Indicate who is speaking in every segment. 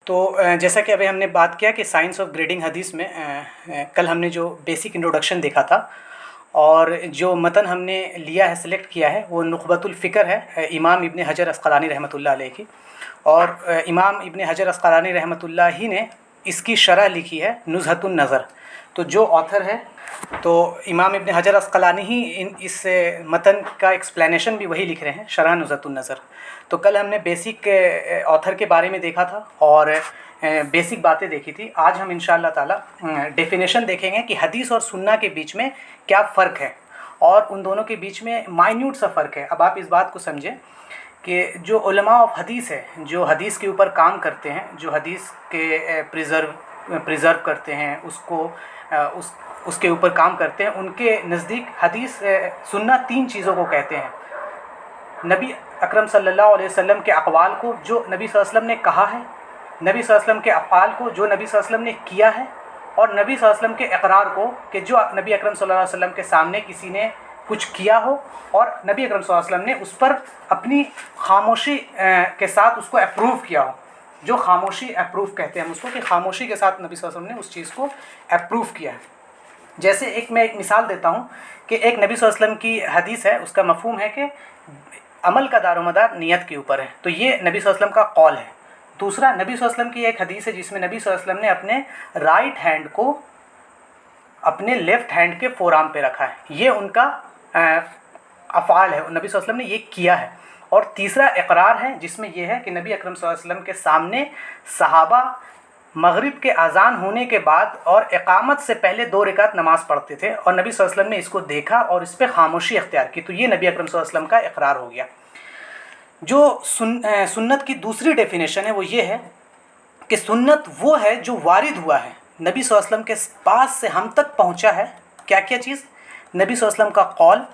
Speaker 1: जैसा कि अभी हमने बात किया कि साइंस ऑफ ग्रेडिंग हदीस में कल हमने जो बेसिक इंट्रोडक्शन देखा था और जो मतन हमने लिया है, सिलेक्ट किया है, वो नुखबतुल फ़िक्र है इमाम इब्न हजर अस्क़लानी रहमतुल्लाह अलैह की। और इमाम इब्न हजर अस्क़लानी रहमतुल्लाह ही ने इसकी शरह लिखी है नुज़हतुन नज़र। तो जो ऑथर है तो इमाम इब्न हजर अस्क़लानी ही इस मतन का एक्सप्लेनेशन भी वही लिख रहे हैं, शरह नुज़हतुन नज़र। तो कल हमने बेसिक ऑथर के बारे में देखा था और बेसिक बातें देखी थी। आज हम इंशाअल्लाह ताला डेफिनेशन देखेंगे कि हदीस और सुन्ना के बीच में क्या फ़र्क है और उन दोनों के बीच में माइन्यूट सा फ़र्क है। अब आप इस बात को समझें कि जो उलमा ऑफ हदीस है, जो हदीस के ऊपर काम करते हैं, जो हदीस के प्रिज़र्व करते हैं, उसके ऊपर काम करते हैं, उनके नज़दीक हदीस सुन्ना तीन चीज़ों को कहते हैं। नबी अकरम सल्लल्लाहु अलैहि वसल्लम के अक़वाल को जो नबी सल्लल्लाहु अलैहि वसल्लम ने कहा है, नबी सल्लल्लाहु अलैहि वसल्लम के अफ़आल को जो नबी सल्लल्लाहु अलैहि वसल्लम ने किया है, और नबी सल्लल्लाहु अलैहि वसल्लम के इक़रार को कि जो नबी अकरम सल्लल्लाहु अलैहि वसल्लम के सामने किसी ने कुछ किया हो और नबी अकरम सल्लल्लाहु अलैहि वसल्लम ने उस पर अपनी खामोशी के साथ उसको अप्रूव किया हो। जो खामोशी अप्रूव कहते हैं हम उसको, कि खामोशी के साथ नबी सल्लल्लाहु अलैहि वसल्लम ने उस चीज़ को अप्रूव किया है। जैसे मैं एक मिसाल देता हूँ कि एक नबी सल्लल्लाहु अलैहि वसल्लम की हदीस है, उसका मफ़हूम है कि अमल का दारोमदार नियत के ऊपर है, तो ये नबी सल्लल्लाहु अलैहि वसल्लम का कौल है। दूसरा, नबी सल्लल्लाहु अलैहि वसल्लम की एक हदीस है जिसमें नबी सल्लल्लाहु अलैहि वसल्लम ने अपने राइट हैंड को अपने लेफ़्ट हैंड के फोराम पे रखा है, ये उनका अफ़आल है, नबी सल्लल्लाहु अलैहि वसल्लम ने ये किया है। और तीसरा इक़रार है जिसमें यह है कि नबी अकरम सल्लल्लाहु अलैहि वसल्लम के सामने सहाबा मगरिब के अज़ान होने के बाद और इक़ामत से पहले 2 रकात नमाज़ पढ़ते थे और नबी सल्लल्लाहु अलैहि वसल्लम ने इसको देखा और इस पर खामोशी अख्तियार की, तो ये नबी अकरम सल्लल्लाहु अलैहि वसल्लम का इक़रार हो गया। जो सुन्नत की दूसरी डेफिनेशन है वो ये है कि सुन्नत वो है जो वारिद हुआ है, नबी सल्लल्लाहु अलैहि वसल्लम के पास से हम तक पहुँचा है। क्या क्या चीज़? नबी सल्लल्लाहु अलैहि वसल्लम का कौल,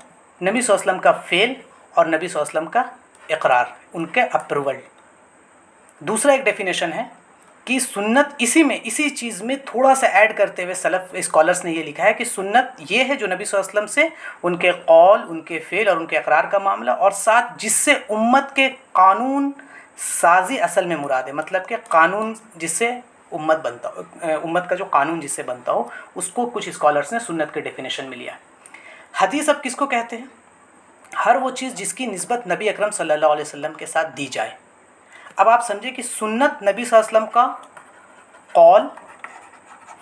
Speaker 1: नबी सल्लल्लाहु अलैहि वसल्लम का फ़ेल और नबी सल्लल्लाहु अलैहि वसल्लम का इक़रार, उनके अप्रूवल। दूसरा एक डेफिनेशन है कि सुन्नत इसी चीज़ में थोड़ा सा ऐड करते हुए सलफ़ स्कॉलर्स ने ये लिखा है कि सुन्नत ये है जो नबी सल्लल्लाहु अलैहि वसल्लम से उनके कौल, उनके फ़ेल और उनके इक़रार का मामला, और साथ जिससे उम्मत के कानून साजी असल में मुराद है, मतलब कि कानून जिससे उम्मत बनता हो, उम्मत का जो कानून जिससे बनता हो, उसको कुछ स्कॉलर्स ने सुन्नत के डेफिनेशन में लिया। हदीस अब किसको कहते हैं? हर वो चीज़ जिसकी निस्बत नबी अकरम सल्लल्लाहु अलैहि वसल्लम के साथ दी जाए। अब आप समझे कि सुन्नत नबी सल्लल्लाहु अलैहि वसल्लम का कौल,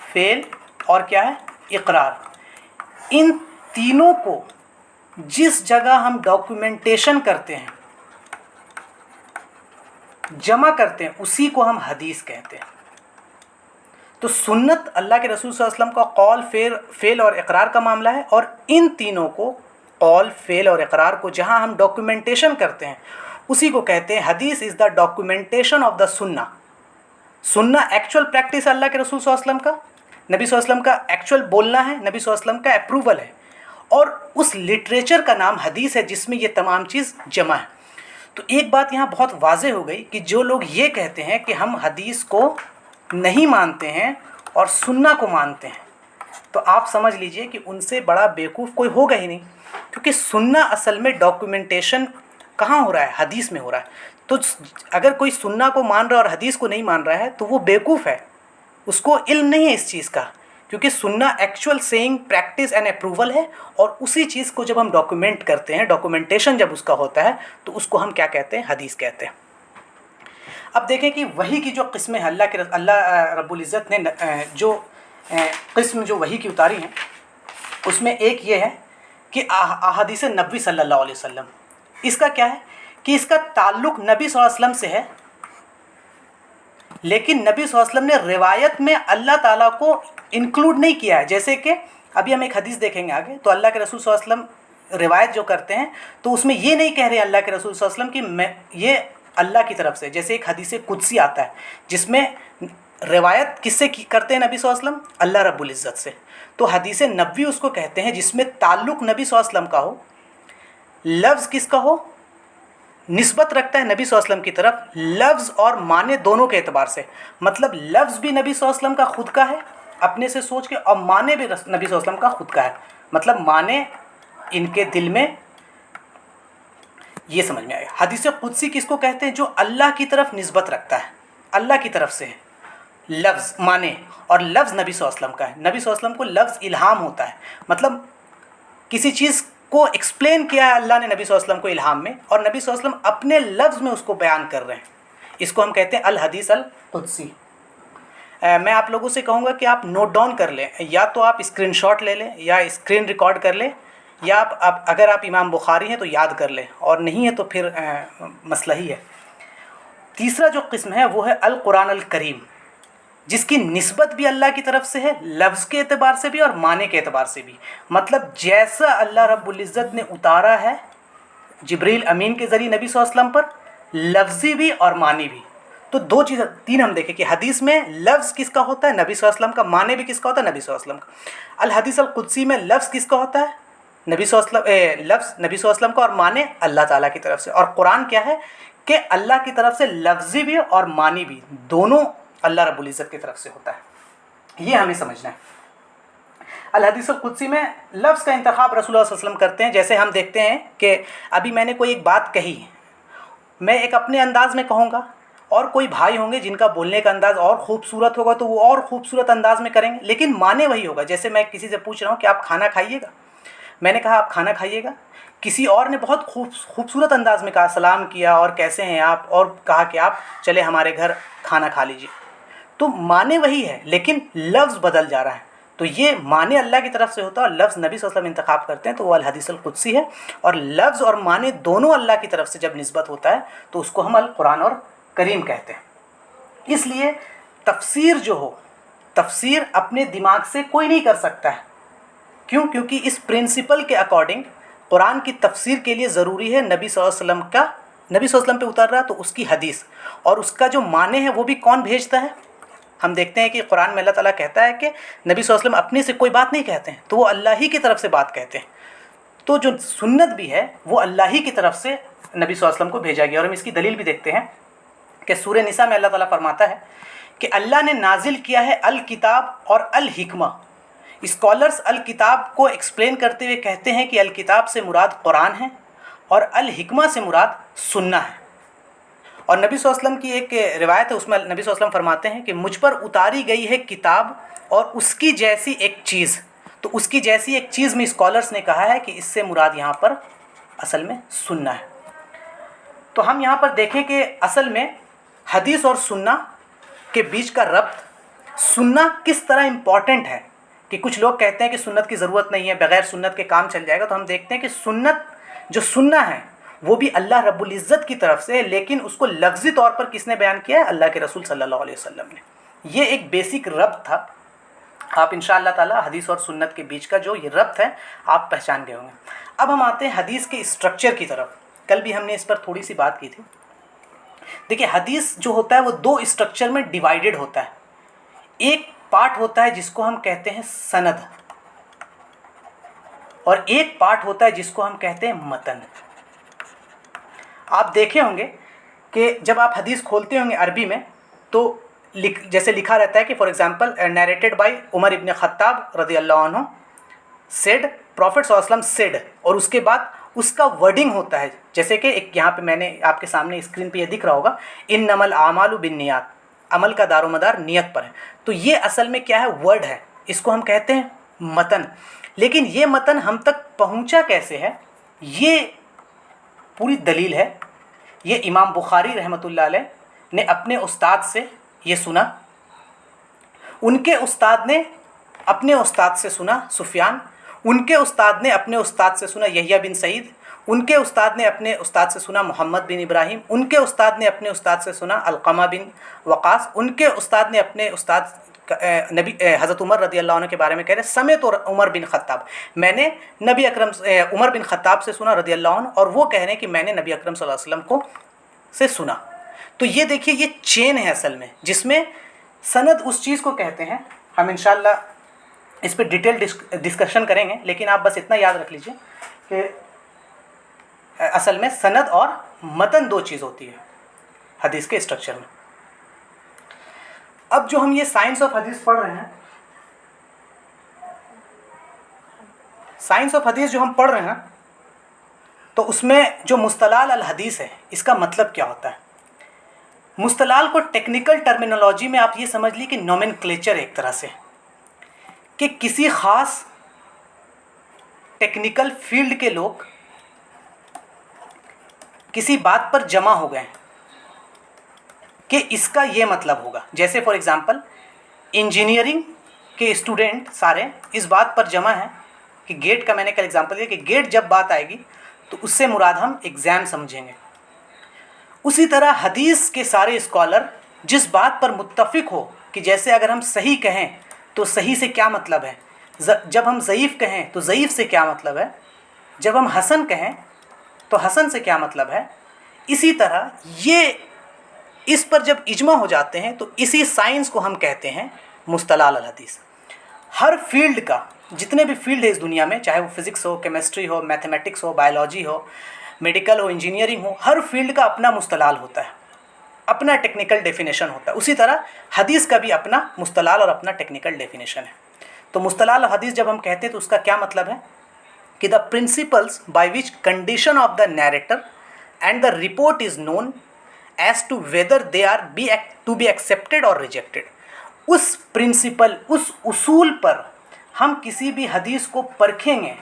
Speaker 1: फ़ेल और क्या है? इक़रार। इन तीनों को जिस जगह हम डॉक्यूमेंटेशन करते हैं, जमा करते हैं, उसी को हम हदीस कहते हैं। तो सुन्नत अल्लाह के रसूल सल्लल्लाहु अलैहि वसल्लम का कौल, फ़ेल और इक़रार का मामला है, और इन तीनों को, कौल, फ़ेल और इक़रार को जहाँ हम डॉक्यूमेंटेशन करते हैं उसी को कहते हैं हदीस is the documentation of the सुन्ना। सुन्ना एक्चुअल प्रैक्टिस अल्लाह के रसूल सल्लल्लाहु अलैहि वसल्लम का, नबी सल्लल्लाहु अलैहि वसल्लम का एक्चुअल बोलना है, नबी सल्लल्लाहु अलैहि वसल्लम का अप्रूवल है, और उस लिटरेचर का नाम हदीस है जिसमें ये तमाम चीज़ जमा है। तो एक बात यहाँ बहुत वाज़े हो गई कि जो लोग ये कहते हैं कि हम हदीस को नहीं मानते हैं और सुन्ना को मानते हैं, तो आप समझ लीजिए कि उनसे बड़ा बेवकूफ़ कोई होगा ही नहीं, क्योंकि सुन्ना असल में डॉक्यूमेंटेशन कहाँ हो रहा है? हदीस में हो रहा है। तो अगर कोई सुन्ना को मान रहा है और हदीस को नहीं मान रहा है तो वो बेवकूफ़ है, उसको इल्म नहीं है इस चीज़ का, क्योंकि सुन्ना actual saying, practice and approval है, और उसी चीज़ को जब हम डॉक्यूमेंट करते हैं, डॉक्यूमेंटेशन जब उसका होता है, तो उसको हम क्या कहते हैं? हदीस कहते हैं। अब देखें कि वही की जो किस्में अल्लाह रब्बुल इज़्ज़त ने जो किस्म जो वही की उतारी हैं, उसमें एक ये है कि अहादीस नबी सल्लल्लाहु अलैहि वसल्लम। इसका क्या है कि इसका ताल्लुक़ नबी सल्लल्लाहु अलैहि वसल्लम से है, लेकिन नबी सल्लल्लाहु अलैहि वसल्लम ने रिवायत में अल्लाह ताला को इंक्लूड नहीं किया है। जैसे कि अभी हम एक हदीस देखेंगे आगे, तो अल्लाह के रसूल सल्लल्लाहु अलैहि वसल्लम रिवायत जो करते हैं तो उसमें ये नहीं कह रहे अल्लाह के रसूल सल्लल्लाहु अलैहि वसल्लम कि मैं ये अल्लाह की तरफ से। जैसे एक हदीस कुदसी आता है जिसमें रिवायत किससे करते हैं नबी सल्लल्लाहु अलैहि वसल्लम? अल्लाह रब्बुल इज़्ज़त से। तो हदीस नबवी उसको कहते हैं जिसमें ताल्लुक़ नबी सल्लल्लाहु अलैहि वसल्लम का हो, लफ्ज़ किसका हो? निस्बत रखता है नबी सल्लल्लाहु अलैहि वसल्लम की तरफ, लफ्ज़ और माने दोनों के एतबार से। मतलब लफ्ज़ भी नबी सल्लल्लाहु अलैहि वसल्लम का खुद का है अपने से सोच के, और माने भी नबी सल्लल्लाहु अलैहि वसल्लम का खुद का है, मतलब माने इनके दिल में, ये समझ में आएगा। हदीस कुदसी किसको कहते हैं? जो अल्लाह की तरफ निस्बत रखता है, اللہ کی طرف سے ہے لفظ معنی، اور لفظ نبی صلی اللہ علیہ وسلم کا ہے. نبی صلی اللہ علیہ وسلم کو لفظ الہام ہوتا ہے، مطلب کسی چیز کو ایکسپلین کیا ہے اللہ نے نبی صلی اللہ علیہ وسلم کو الہام میں، اور نبی صلی اللہ علیہ وسلم اپنے لفظ میں اس کو بیان کر رہے ہیں. اس کو ہم کہتے ہیں الحدیث القدسی. میں آپ لوگوں سے کہوں گا کہ آپ نوٹ ڈاؤن کر لیں، یا تو آپ اسکرین شاٹ لے لیں یا اسکرین ریکارڈ کر لیں، یا اگر آپ امام بخاری ہیں تو یاد کر لیں، اور نہیں ہے تو پھر مسئلہ ہی ہے. تیسرا جو قسم ہے وہ ہے القرآن الکریم، جس کی نسبت بھی اللہ کی طرف سے ہے، لفظ کے اعتبار سے بھی اور معنی کے اعتبار سے بھی. مطلب جیسا اللہ رب العزت نے اتارا ہے جبریل امین کے ذریعے نبی صلی اللہ علیہ وسلم پر، لفظی بھی اور معنی بھی. تو دو چیزیں تین ہم دیکھیں کہ حدیث میں لفظ کس کا ہوتا ہے، نبی صلی اللہ علیہ وسلم کا، معنی بھی کس کا ہوتا ہے، نبی صلی اللہ علیہ وسلم کا. الحدیث القدسی میں لفظ کس کا ہوتا ہے، نبی صلی اللہ علیہ وسلم، لفظ نبی صلی اللہ علیہ وسلم کا، اور معنی اللہ تعالیٰ کی طرف سے. اور قرآن کیا ہے کہ اللہ کی طرف سے لفظی بھی اور معنی بھی دونوں اللہ رب العزت کی طرف سے ہوتا ہے. یہ ہمیں سمجھنا ہے. الحدیث القدسی میں لفظ کا انتخاب رسول اللہ صلی اللہ علیہ وسلم کرتے ہیں. جیسے ہم دیکھتے ہیں کہ ابھی میں نے کوئی ایک بات کہی، میں ایک اپنے انداز میں کہوں گا، اور کوئی بھائی ہوں گے جن کا بولنے کا انداز اور خوبصورت ہوگا تو وہ اور خوبصورت انداز میں کریں گے، لیکن معنی وہی ہوگا. جیسے میں کسی سے پوچھ رہا ہوں کہ آپ کھانا کھائیے گا، میں نے کہا آپ کھانا کھائیے گا، کسی اور نے بہت خوبصورت انداز میں کہا، سلام کیا اور کیسے ہیں آپ، اور کہا کہ آپ چلے ہمارے گھر کھانا کھا لیجیے. تو معنی وہی ہے لیکن لفظ بدل جا رہا ہے. تو یہ معنی اللہ کی طرف سے ہوتا ہے اور لفظ نبی صلی اللہ علیہ وسلم انتخاب کرتے ہیں، تو وہ الحدیث القدسی ہے. اور لفظ اور معنی دونوں اللہ کی طرف سے جب نسبت ہوتا ہے تو اس کو ہم القرآن اور کریم کہتے ہیں. اس لیے تفسیر جو ہو، تفسیر اپنے دماغ سے کوئی نہیں کر سکتا ہے. کیوں؟ کیونکہ اس پرنسپل کے اکارڈنگ قرآن کی تفسیر کے لیے ضروری ہے نبی صلی اللہ علیہ وسلم کا، نبی صلی اللہ علیہ وسلم پہ اتر رہا تو اس کی حدیث، اور اس کا جو معنی ہے وہ بھی کون بھیجتا ہے. ہم دیکھتے ہیں کہ قرآن میں اللہ تعالیٰ کہتا ہے کہ نبی صلی اللہ علیہ وسلم اپنے سے کوئی بات نہیں کہتے ہیں، تو وہ اللہ ہی کی طرف سے بات کہتے ہیں. تو جو سنت بھی ہے وہ اللہ ہی کی طرف سے نبی صلی اللہ علیہ وسلم کو بھیجا گیا. اور ہم اس کی دلیل بھی دیکھتے ہیں کہ سورہ نساء میں اللہ تعالیٰ فرماتا ہے کہ اللہ نے نازل کیا ہے الکتاب اور الحکمہ. اسکالرز الکتاب کو ایکسپلین کرتے ہوئے کہتے ہیں کہ الکتاب سے مراد قرآن ہے اور الحکمہ سے مراد سنہ ہے. اور نبی صلی اللہ علیہ وسلم کی ایک روایت ہے، اس میں نبی صلی اللہ علیہ وسلم فرماتے ہیں کہ مجھ پر اتاری گئی ہے کتاب اور اس کی جیسی ایک چیز. تو اس کی جیسی ایک چیز میں اسکالرز نے کہا ہے کہ اس سے مراد یہاں پر اصل میں سنہ ہے. تو ہم یہاں پر دیکھیں کہ اصل میں حدیث اور سنہ کے بیچ کا ربط، سنہ کس طرح امپورٹنٹ ہے. کہ کچھ لوگ کہتے ہیں کہ سنت کی ضرورت نہیں ہے، بغیر سنت کے کام چل جائے گا. تو ہم دیکھتے ہیں کہ سنت جو سنہ ہے وہ بھی اللہ رب العزت کی طرف سے ہے، لیکن اس کو لفظی طور پر کس نے بیان کیا ہے؟ اللہ کے رسول صلی اللہ علیہ وسلم نے. یہ ایک بیسک ربط تھا. آپ انشاءاللہ تعالی حدیث اور سنت کے بیچ کا جو یہ ربط ہے آپ پہچان گئے ہوں گے. اب ہم آتے ہیں حدیث کے اسٹرکچر کی طرف. کل بھی ہم نے اس پر تھوڑی سی بات کی تھی. دیکھیں حدیث جو ہوتا ہے وہ دو اسٹرکچر میں ڈیوائیڈڈ ہوتا ہے. ایک پارٹ ہوتا ہے جس کو ہم کہتے ہیں سند، اور ایک پارٹ ہوتا ہے جس کو ہم کہتے ہیں متن. آپ دیکھے ہوں گے کہ جب آپ حدیث کھولتے ہوں گے عربی میں تو جیسے لکھا رہتا ہے کہ فار ایگزامپل نیریٹڈ بائی عمر ابن خطاب رضی اللہ عنہ سیڈ، پروفٹ صلی اللہ علیہ وسلم سیڈ، اور اس کے بعد اس کا ورڈنگ ہوتا ہے. جیسے کہ ایک یہاں پہ میں نے آپ کے سامنے اسکرین پہ یہ دکھ رہا ہوگا، انما الاعمال بالنیات، عمل کا دار و مدار نیت پر ہے. تو یہ اصل میں کیا ہے؟ ورڈ ہے. اس کو ہم کہتے ہیں متن. لیکن یہ متن ہم تک پہنچا کیسے ہے؟ یہ پوری دلیل ہے. یہ امام بخاری رحمۃ اللہ علیہ نے اپنے استاد سے یہ سنا، ان کے استاد نے اپنے استاد سے سنا سفیان، ان کے استاد نے اپنے استاد سے سنا یحییٰ بن سعید، ان کے استاد نے اپنے استاد سے سنا محمد بن ابراہیم، ان کے استاد نے اپنے استاد سے سنا علقمہ بن وقاص، ان کے استاد نے اپنے استاد نبی حضرت عمر رضی اللہ عنہ کے بارے میں کہہ رہے سمیت اور عمر بن خطاب، میں نے نبی اکرم عمر بن خطاب سے سنا رضی اللہ عنہ، اور وہ کہہ رہے ہیں کہ میں نے نبی اکرم صلی اللہ علیہ وسلم کو سے سنا. تو یہ دیکھیے یہ چین ہے اصل میں، جس میں سند اس چیز کو کہتے ہیں. ہم انشاءاللہ اس پہ ڈیٹیل ڈسکشن کریں گے، لیکن آپ بس اتنا یاد رکھ لیجئے کہ اصل میں سند اور متن دو چیز ہوتی ہے حدیث کے اسٹرکچر میں. اب جو ہم یہ سائنس آف حدیث پڑھ رہے ہیں، سائنس آف حدیث جو ہم پڑھ رہے ہیں تو اس میں جو مصطلح الحدیث ہے اس کا مطلب کیا ہوتا ہے؟ मुस्तलाल को टेक्निकल टर्मिनोलॉजी में आप ये समझ ली कि नोमेनक्लेचर एक तरह से, कि किसी ख़ास टेक्निकल फील्ड के लोग किसी बात पर जमा हो गए कि इसका ये मतलब होगा। जैसे फॉर एग्ज़ाम्पल इंजीनियरिंग के स्टूडेंट सारे इस बात पर जमा हैं कि गेट का, मैंने कल एग्जांपल दिया कि गेट जब बात आएगी तो उससे मुराद हम एग्ज़ाम समझेंगे। उसी तरह हदीस के सारे स्कॉलर जिस बात पर मुत्तफ़िक हो कि जैसे अगर हम सही कहें तो सही से क्या मतलब है, जब हम ज़ईफ़ कहें तो ज़ईफ़ से क्या मतलब है, जब हम हसन कहें तो हसन से क्या मतलब है, इसी तरह ये इस पर जब इज्मा हो जाते हैं तो इसी साइंस को हम कहते हैं मुस्तलाल अल हदीस। हर फील्ड का, जितने भी फील्ड है इस दुनिया में, चाहे वो फिज़िक्स हो, केमिस्ट्री हो, मैथमेटिक्स हो, बायोलॉजी हो, मेडिकल हो, इंजीनियरिंग हो, हर फील्ड का अपना मुस्तलाल होता है, अपना टेक्निकल डेफिनेशन होता है। उसी तरह हदीस का भी अपना मुस्तलाल और अपना टेक्निकल डेफिनेशन है। तो मुस्तलाल हदीस जब हम कहते हैं तो उसका क्या मतलब है कि the principles by which condition of the narrator and the report is known as to whether they are to be accepted और रिजेक्टेड। उस प्रिंसिपल, उस उसूल पर हम किसी भी हदीस को परखेंगे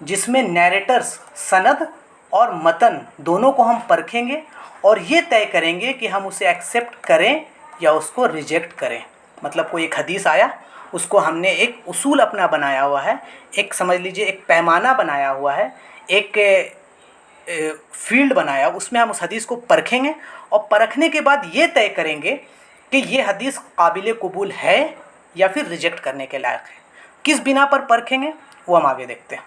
Speaker 1: जिसमें नैरेटर्स, सनद और मतन दोनों को हम परखेंगे और ये तय करेंगे कि हम उसे एक्सेप्ट करें या उसको रिजेक्ट करें। मतलब कोई एक हदीस आया, उसको हमने एक उसूल अपना बनाया हुआ है, एक समझ लीजिए एक पैमाना बनाया हुआ है, एक फील्ड बनाया, उसमें हम उस हदीस को परखेंगे और परखने के बाद ये तय करेंगे कि ये हदीस काबिल कबूल है या फिर रिजेक्ट करने के लायक है। किस बिना पर परखेंगे वो हम आगे देखते हैं।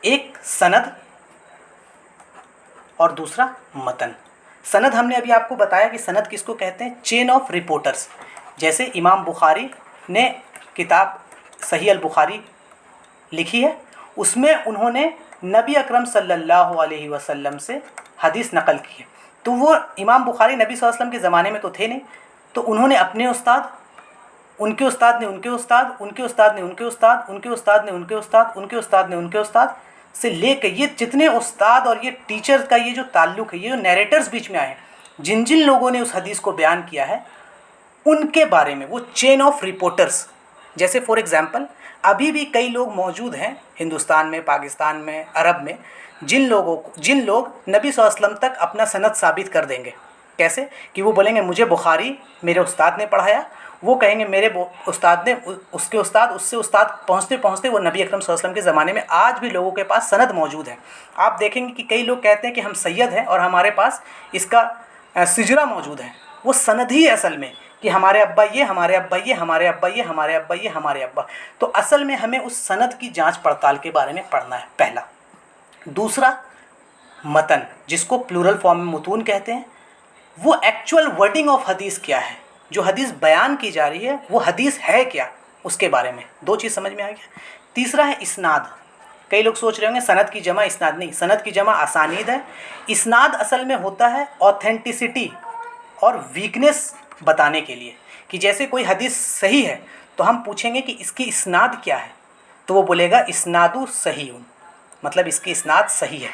Speaker 1: एक सनद और दूसरा मतन। सनद हमने अभी आपको बताया कि सनद किसको कहते हैं, चेन ऑफ रिपोर्टर्स। जैसे इमाम बुखारी ने किताब सही अल बुखारी लिखी है, उसमें उन्होंने नबी अकरम सल्लल्लाहु अलैहि वसल्लम से हदीस नकल की है। तो वो इमाम बुखारी नबी सल्लल्लाहु अलैहि वसल्लम के ज़माने में तो थे नहीं, तो उन्होंने अपने उस्ताद, उनके उस्ताद ने उनके उस्ताद, उनके उस्ताद ने उनके उस्ताद, उनके उस्ताद ने उनके उस्ताद, उनके उस्ताद ने उनके उस्ताद से लेकर ये जितने उस्ताद और ये टीचर्स का ये जो ताल्लुक़ है, ये जो नैरेटर्स बीच में आए, जिन जिन लोगों ने उस हदीस को बयान किया है, उनके बारे में वो चेन ऑफ रिपोर्टर्स। जैसे फॉर एग्ज़ाम्पल अभी भी कई लोग मौजूद हैं हिंदुस्तान में, पाकिस्तान में, अरब में, जिन लोग नबी सल्लल्लाहु अलैहि वसल्लम तक अपना सनद साबित कर देंगे। कैसे कि वो बोलेंगे मुझे बुखारी मेरे उस्ताद ने पढ़ाया, वो कहेंगे मेरे उस्ताद ने उसके उस्ताद, उससे उस्ताद पहुँचते पहुँचते वो नबी अकरम सल्लल्लाहु अलैहि वसल्लम के ज़माने में आज भी लोगों के पास सनद मौजूद है। आप देखेंगे कि कई लोग कहते हैं कि हम सैयद हैं और हमारे पास इसका सिजरा मौजूद है। वो सनद ही असल में कि हमारे अब्बा ये, हमारे अब्बा ये, हमारे अब्बा ये, हमारे अब्बा ये, हमारे अब्बा। तो असल में हमें उस सनद की जांच पड़ताल के बारे में पढ़ना है, पहला। दूसरा मतन, जिसको प्लूरल फॉर्म में मुतून कहते हैं, वो एक्चुअल वर्डिंग ऑफ हदीस क्या है, जो हदीस बयान की जा रही है वो हदीस है क्या, उसके बारे में। दो चीज़ समझ में आ गया। तीसरा है इस्नाद। कई लोग सोच रहे होंगे सनद की जमा इस्नाद, नहीं, सनद की जमा असानीद है। इस्नाद असल में होता है ऑथेंटिसिटी और वीकनेस बताने के लिए, कि जैसे कोई हदीस सही है तो हम पूछेंगे कि इसकी इस्नाद क्या है, तो वो बोलेगा इस्नादु सहीउन, मतलब इसकी इस्नाद सही है।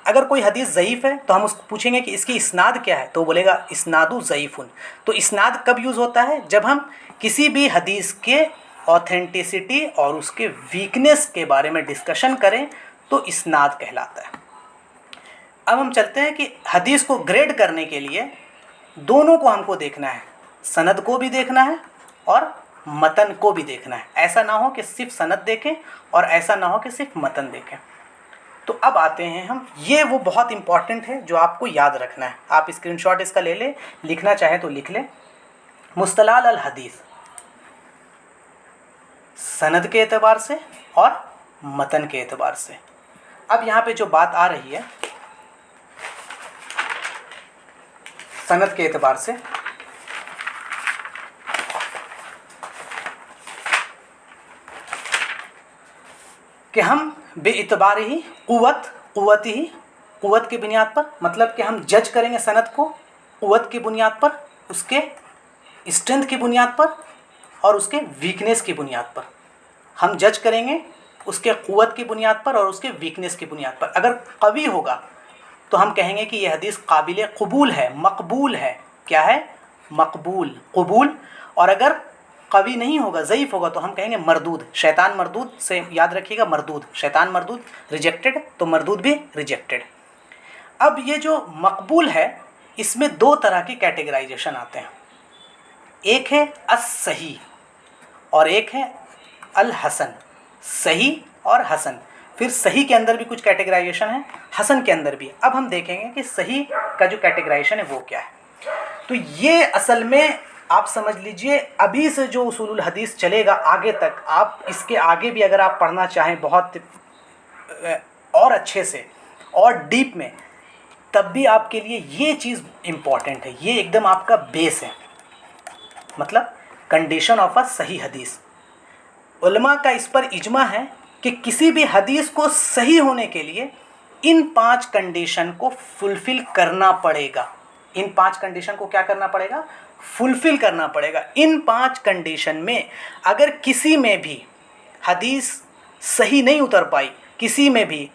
Speaker 1: अगर कोई हदीस ज़ईफ़ है तो हम उसको पूछेंगे कि इसकी इस्नाद क्या है, तो वो बोलेगा इस्नादु ज़ईफ़ुन। तो इस्नाद कब यूज़ होता है, जब हम किसी भी हदीस के ऑथेंटिसिटी और उसके वीकनेस के बारे में डिस्कशन करें तो इस्नाद कहलाता है। अब हम चलते हैं कि हदीस को ग्रेड करने के लिए दोनों को हमको देखना है, सनद को भी देखना है और मतन को भी देखना है। ऐसा ना हो कि सिर्फ सनद देखें और ऐसा ना हो कि सिर्फ मतन देखें। तो अब आते हैं हम, ये वो बहुत इंपॉर्टेंट है जो आपको याद रखना है। आप स्क्रीनशॉट इसका ले लें, लिखना चाहे तो लिख लें। मुस्तलाल अल हदीस सनद के एतबार से और मतन के एतबार से। अब यहाँ पे जो बात आ रही है सनद के एतबार से, कि हम बेइतबार ही क़ुव्वत की बुनियाद पर, मतलब कि हम जज करेंगे सनद को क़ुव्वत की बुनियाद पर, उसके स्ट्रेंथ की बुनियाद पर और उसके वीकनेस की बुनियाद पर। हम जज करेंगे उसके क़ुव्वत की बुनियाद पर और उसके वीकनेस की बुनियाद पर। अगर कवी होगा تو ہم کہیں گے کہ یہ حدیث قابل قبول ہے، مقبول ہے. کیا ہے؟ مقبول، قبول. اور اگر قوی نہیں ہوگا، ضعیف ہوگا، تو ہم کہیں گے مردود. شیطان مردود سے یاد رکھیے گا، مردود، شیطان مردود ریجیکٹڈ، تو مردود بھی ریجیکٹڈ. اب یہ جو مقبول ہے اس میں دو طرح کی کیٹیگرائزیشن آتے ہیں. ایک ہے الصحیح اور ایک ہے الحسن. صحیح اور حسن. پھر صحیح کے اندر بھی کچھ کیٹیگرائزیشن ہے، حسن کے اندر بھی. اب ہم دیکھیں گے کہ صحیح کا جو کیٹیگرائزیشن ہے وہ کیا ہے. تو یہ اصل میں آپ سمجھ لیجئے ابھی سے جو اصول الحدیث چلے گا آگے تک، آپ اس کے آگے بھی اگر آپ پڑھنا چاہیں بہت اور اچھے سے اور ڈیپ میں، تب بھی آپ کے لیے یہ چیز امپورٹنٹ ہے. یہ ایک دم آپ کا بیس ہے، مطلب کنڈیشن آف اے صحیح حدیث. علماء کا اس پر اجماع ہے کہ کسی بھی حدیث کو صحیح ہونے کے لیے ان 5 کنڈیشن کو فلفل کرنا پڑے گا. ان 5 کنڈیشن کو کیا کرنا پڑے گا؟ فلفل کرنا پڑے گا. ان 5 کنڈیشن میں اگر کسی میں بھی حدیث صحیح نہیں اتر پائی، کسی میں بھی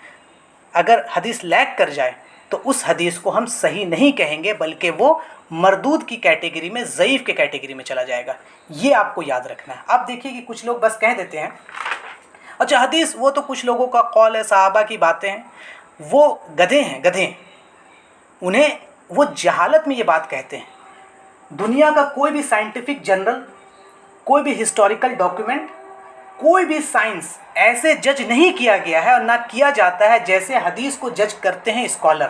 Speaker 1: اگر حدیث لیک کر جائے، تو اس حدیث کو ہم صحیح نہیں کہیں گے، بلکہ وہ مردود کی کیٹیگری میں، ضعیف کے کیٹیگری میں چلا جائے گا. یہ آپ کو یاد رکھنا ہے. آپ دیکھیے کہ کچھ لوگ بس کہہ دیتے ہیں اچھا حدیث وہ تو کچھ لوگوں کا قول ہے، صحابہ کی باتیں ہیں. وہ گدھے ہیں، گدھے. انہیں وہ جہالت میں یہ بات کہتے ہیں. دنیا کا کوئی بھی سائنٹیفک جرنل، کوئی بھی ہسٹوریکل ڈاکیومنٹ، کوئی بھی سائنس ایسے جج نہیں کیا گیا ہے اور نہ کیا جاتا ہے جیسے حدیث کو جج کرتے ہیں اسکالر.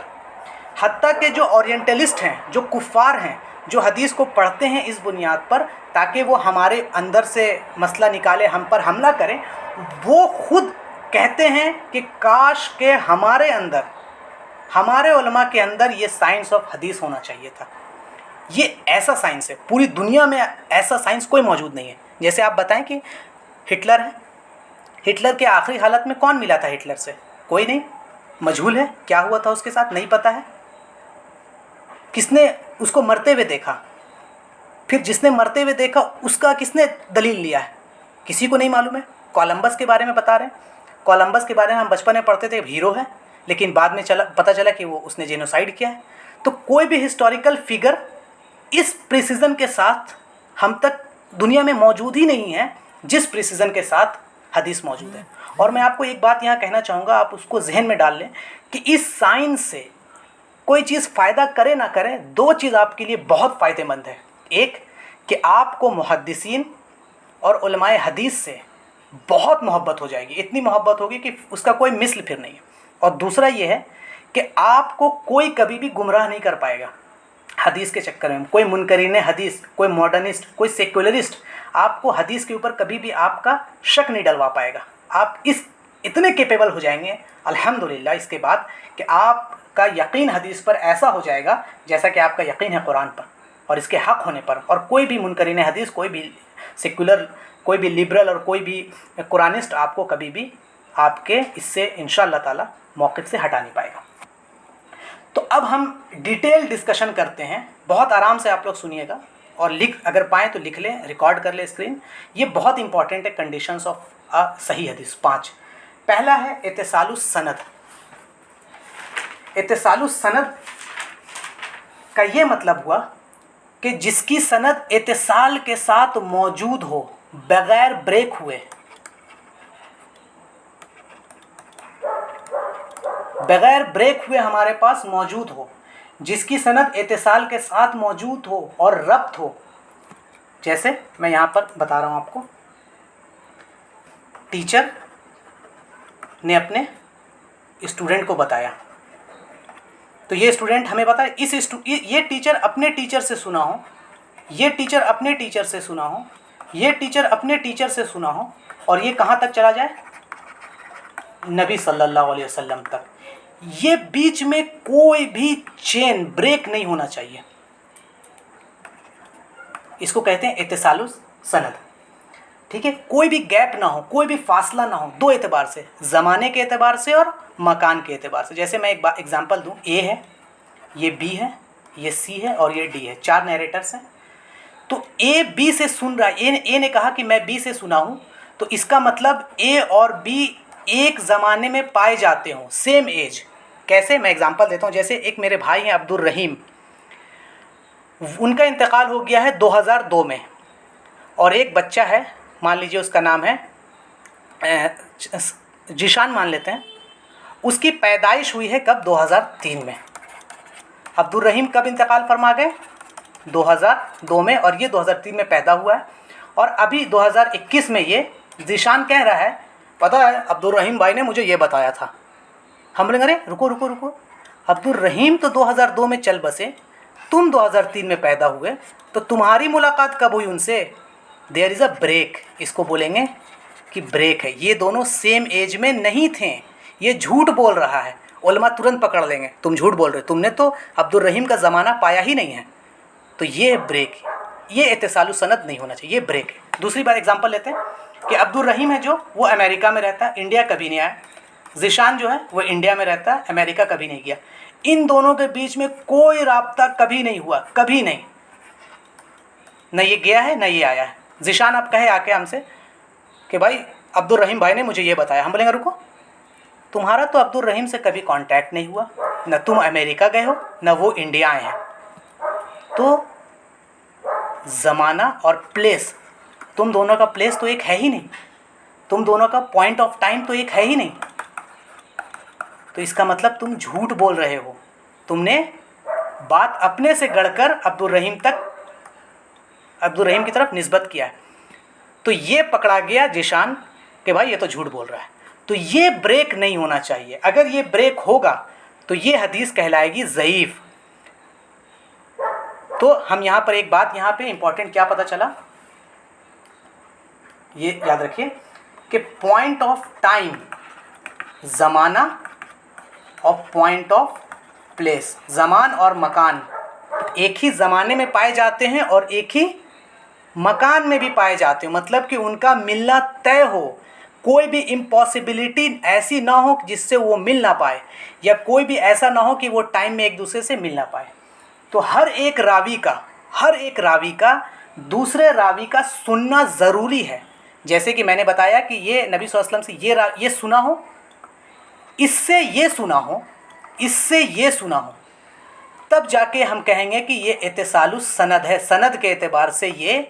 Speaker 1: حتیٰ کہ جو اورینٹلسٹ ہیں، جو کفار ہیں، جو حدیث کو پڑھتے ہیں اس بنیاد پر تاکہ وہ ہمارے اندر سے مسئلہ نکالے، ہم پر حملہ کریں، وہ خود کہتے ہیں کہ کاش کہ ہمارے اندر، ہمارے علماء کے اندر یہ سائنس آف حدیث ہونا چاہیے تھا. یہ ایسا سائنس ہے، پوری دنیا میں ایسا سائنس کوئی موجود نہیں ہے. جیسے آپ بتائیں کہ ہٹلر ہے، ہٹلر کے آخری حالت میں کون ملا تھا ہٹلر سے؟ کوئی نہیں، مجہول ہے. کیا ہوا تھا اس کے ساتھ نہیں پتہ ہے. کس نے اس کو مرتے ہوئے دیکھا؟ پھر جس نے مرتے ہوئے دیکھا اس کا کس نے دلیل لیا ہے؟ کسی کو نہیں معلوم ہے. کولمبس کے بارے میں بتا رہے ہیں. کولمبس کے بارے میں ہم بچپن میں پڑھتے تھے ہیرو ہے، لیکن بعد میں پتہ چلا کہ وہ اس نے جینوسائیڈ کیا ہے. تو کوئی بھی ہسٹوریکل فگر اس پریسیزن کے ساتھ ہم تک دنیا میں موجود ہی نہیں ہے جس پریسیزن کے ساتھ حدیث موجود ہے. اور میں آپ کو ایک بات یہاں کہنا چاہوں گا، آپ اس کو ذہن میں ڈال لیں کہ اس سائنس سے کوئی چیز فائدہ کرے نہ کرے، 2 چیز آپ کے لیے بہت فائدہ مند ہے. ایک کہ آپ کو محدثین اور علماء حدیث سے بہت محبت ہو جائے گی، اتنی محبت ہوگی کہ اس کا کوئی مثل پھر نہیں ہے. اور دوسرا یہ ہے کہ آپ کو کوئی کبھی بھی گمراہ نہیں کر پائے گا حدیث کے چکر میں. کوئی منکرین حدیث، کوئی ماڈرنسٹ، کوئی سیکولرسٹ آپ کو حدیث کے اوپر کبھی بھی آپ کا شک نہیں ڈلوا پائے گا. آپ اس اتنے کیپیبل ہو جائیں گے الحمدللہ اس کے بعد کہ آپ کا یقین حدیث پر ایسا ہو جائے گا جیسا کہ آپ کا یقین ہے قرآن پر اور اس کے حق ہونے پر. اور کوئی بھی منکرین حدیث، کوئی بھی سیکولر، کوئی بھی لبرل اور کوئی بھی قرآنسٹ آپ کو کبھی بھی آپ کے اس سے انشاءاللہ تعالی موقف سے ہٹا نہیں پائے گا. تو اب ہم ڈیٹیل ڈسکشن کرتے ہیں. بہت آرام سے آپ لوگ سنیے گا اور اگر پائیں تو لکھ لیں، ریکارڈ کر لیں اسکرین. یہ بہت امپورٹنٹ ہے کنڈیشنز آف صحیح حدیث 5. پہلا ہے اتصال السند. اتصال السند کا یہ مطلب ہوا کہ جس کی سند اتصال کے ساتھ موجود ہو، بغیر بریک ہوئے، بغیر بریک ہوئے ہمارے پاس موجود ہو، جس کی سند اتصال کے ساتھ موجود ہو اور ربط ہو. جیسے میں یہاں پر بتا رہا ہوں آپ کو، ٹیچر نے اپنے اسٹوڈنٹ کو بتایا، تو یہ اسٹوڈنٹ ہمیں بتا یہ ٹیچر اپنے ٹیچر سے سنا ہو، یہ ٹیچر اپنے ٹیچر سے سنا ہو، یہ ٹیچر اپنے ٹیچر سے سنا ہو، اور یہ کہاں تک چلا جائے؟ نبی صلی اللہ علیہ وسلم تک. یہ بیچ میں کوئی بھی چین بریک نہیں ہونا چاہیے. اس کو کہتے ہیں اتصال السند. ٹھیک ہے، کوئی بھی گیپ نہ ہو، کوئی بھی فاصلہ نہ ہو، 2 اعتبار سے، زمانے کے اعتبار سے اور مکان کے اعتبار سے. جیسے میں ایک ایگزامپل دوں، اے ہے، یہ بی ہے، یہ سی ہے اور یہ ڈی ہے. 4 نیریٹرس ہیں. تو اے بی سے سن رہا ہے، اے نے کہا کہ میں بی سے سنا ہوں، تو اس کا مطلب اے اور بی ایک زمانے میں پائے جاتے ہوں، سیم ایج. कैसे, मैं एग्जांपल देता हूँ। जैसे एक मेरे भाई हैं अब्दुल रहीम, उनका इंतकाल हो गया है 2002 में, और एक बच्चा है, मान लीजिए उसका नाम है जीशान मान लेते हैं, उसकी पैदाइश हुई है कब, 2003 में। अब्दुल रहीम कब इंतकाल फरमा गए, 2002 में, और ये 2003 में पैदा हुआ है। और अभी 2021 में ये जीशान कह रहा है, पता है अब्दुल रहीम भाई ने मुझे ये बताया था। हम बोलेंगे अरे रुको रुको रुको, अब्दुल रहीम तो 2002 में चल बसे, तुम 2003 में पैदा हुए, तो तुम्हारी मुलाकात कब हुई उनसे? देयर इज़ अ ब्रेक, इसको बोलेंगे कि ब्रेक है। ये दोनों सेम एज में नहीं थे, ये झूठ बोल रहा है। उलमा तुरंत पकड़ लेंगे, तुम झूठ बोल रहे हो, तुमने तो अब्दुल रहीम का ज़माना पाया ही नहीं है। तो ये ब्रेक, ये इत्तिसालु सनद नहीं होना चाहिए, ये ब्रेक है। दूसरी बात एग्जांपल लेते हैं कि अब्दुल रहीम है जो, वो अमेरिका में रहता है, इंडिया कभी नहीं आया। ज़ीशान जो है वो इंडिया में रहता है, अमेरिका कभी नहीं गया। इन दोनों के बीच में कोई राब्ता कभी नहीं हुआ, कभी नहीं, न ये गया है न ये आया है। ज़ीशान अब कहे आके हमसे कि भाई अब्दुल रहीम भाई ने मुझे ये बताया, हम बोलेंगे रुको, तुम्हारा तो अब्दुल रहीम से कभी कांटेक्ट नहीं हुआ, न तुम अमेरिका गए हो न वो इंडिया आए हैं। तो ज़माना और प्लेस, तुम दोनों का प्लेस तो एक है ही नहीं, तुम दोनों का पॉइंट ऑफ टाइम तो एक है ही नहीं। तो इसका मतलब तुम झूठ बोल रहे हो, तुमने बात अपने से गढ़कर अब्दुल रहीम की तरफ निस्बत किया है। तो ये पकड़ा गया जीशान कि भाई ये तो झूठ बोल रहा है। तो ये ब्रेक नहीं होना चाहिए। अगर ये ब्रेक होगा तो ये हदीस कहलाएगी ज़ईफ़। तो हम यहाँ पर एक बात, यहाँ पे इंपॉर्टेंट क्या पता चला, ये याद रखिए कि पॉइंट ऑफ टाइम ज़माना और पॉइंट ऑफ प्लेस, ज़मान और मकान एक ही ज़माने में पाए जाते हैं और एक ही मकान में भी पाए जाते हैं। मतलब कि उनका मिलना तय हो, कोई भी इम्पॉसिबिलिटी ऐसी ना हो जिससे वो मिल ना पाए, या कोई भी ऐसा ना हो कि वो टाइम में एक दूसरे से मिल ना पाए। तो हर एक रावी का दूसरे रावी का सुनना ज़रूरी है। जैसे कि मैंने बताया कि ये नबी सल्लल्लाहु अलैहि वसल्लम से ये सुना हो, इससे ये सुना हो, इससे ये सुना हो, तब जाके हम कहेंगे कि ये इत्तिसालु सनद है। सनद के एतबार से ये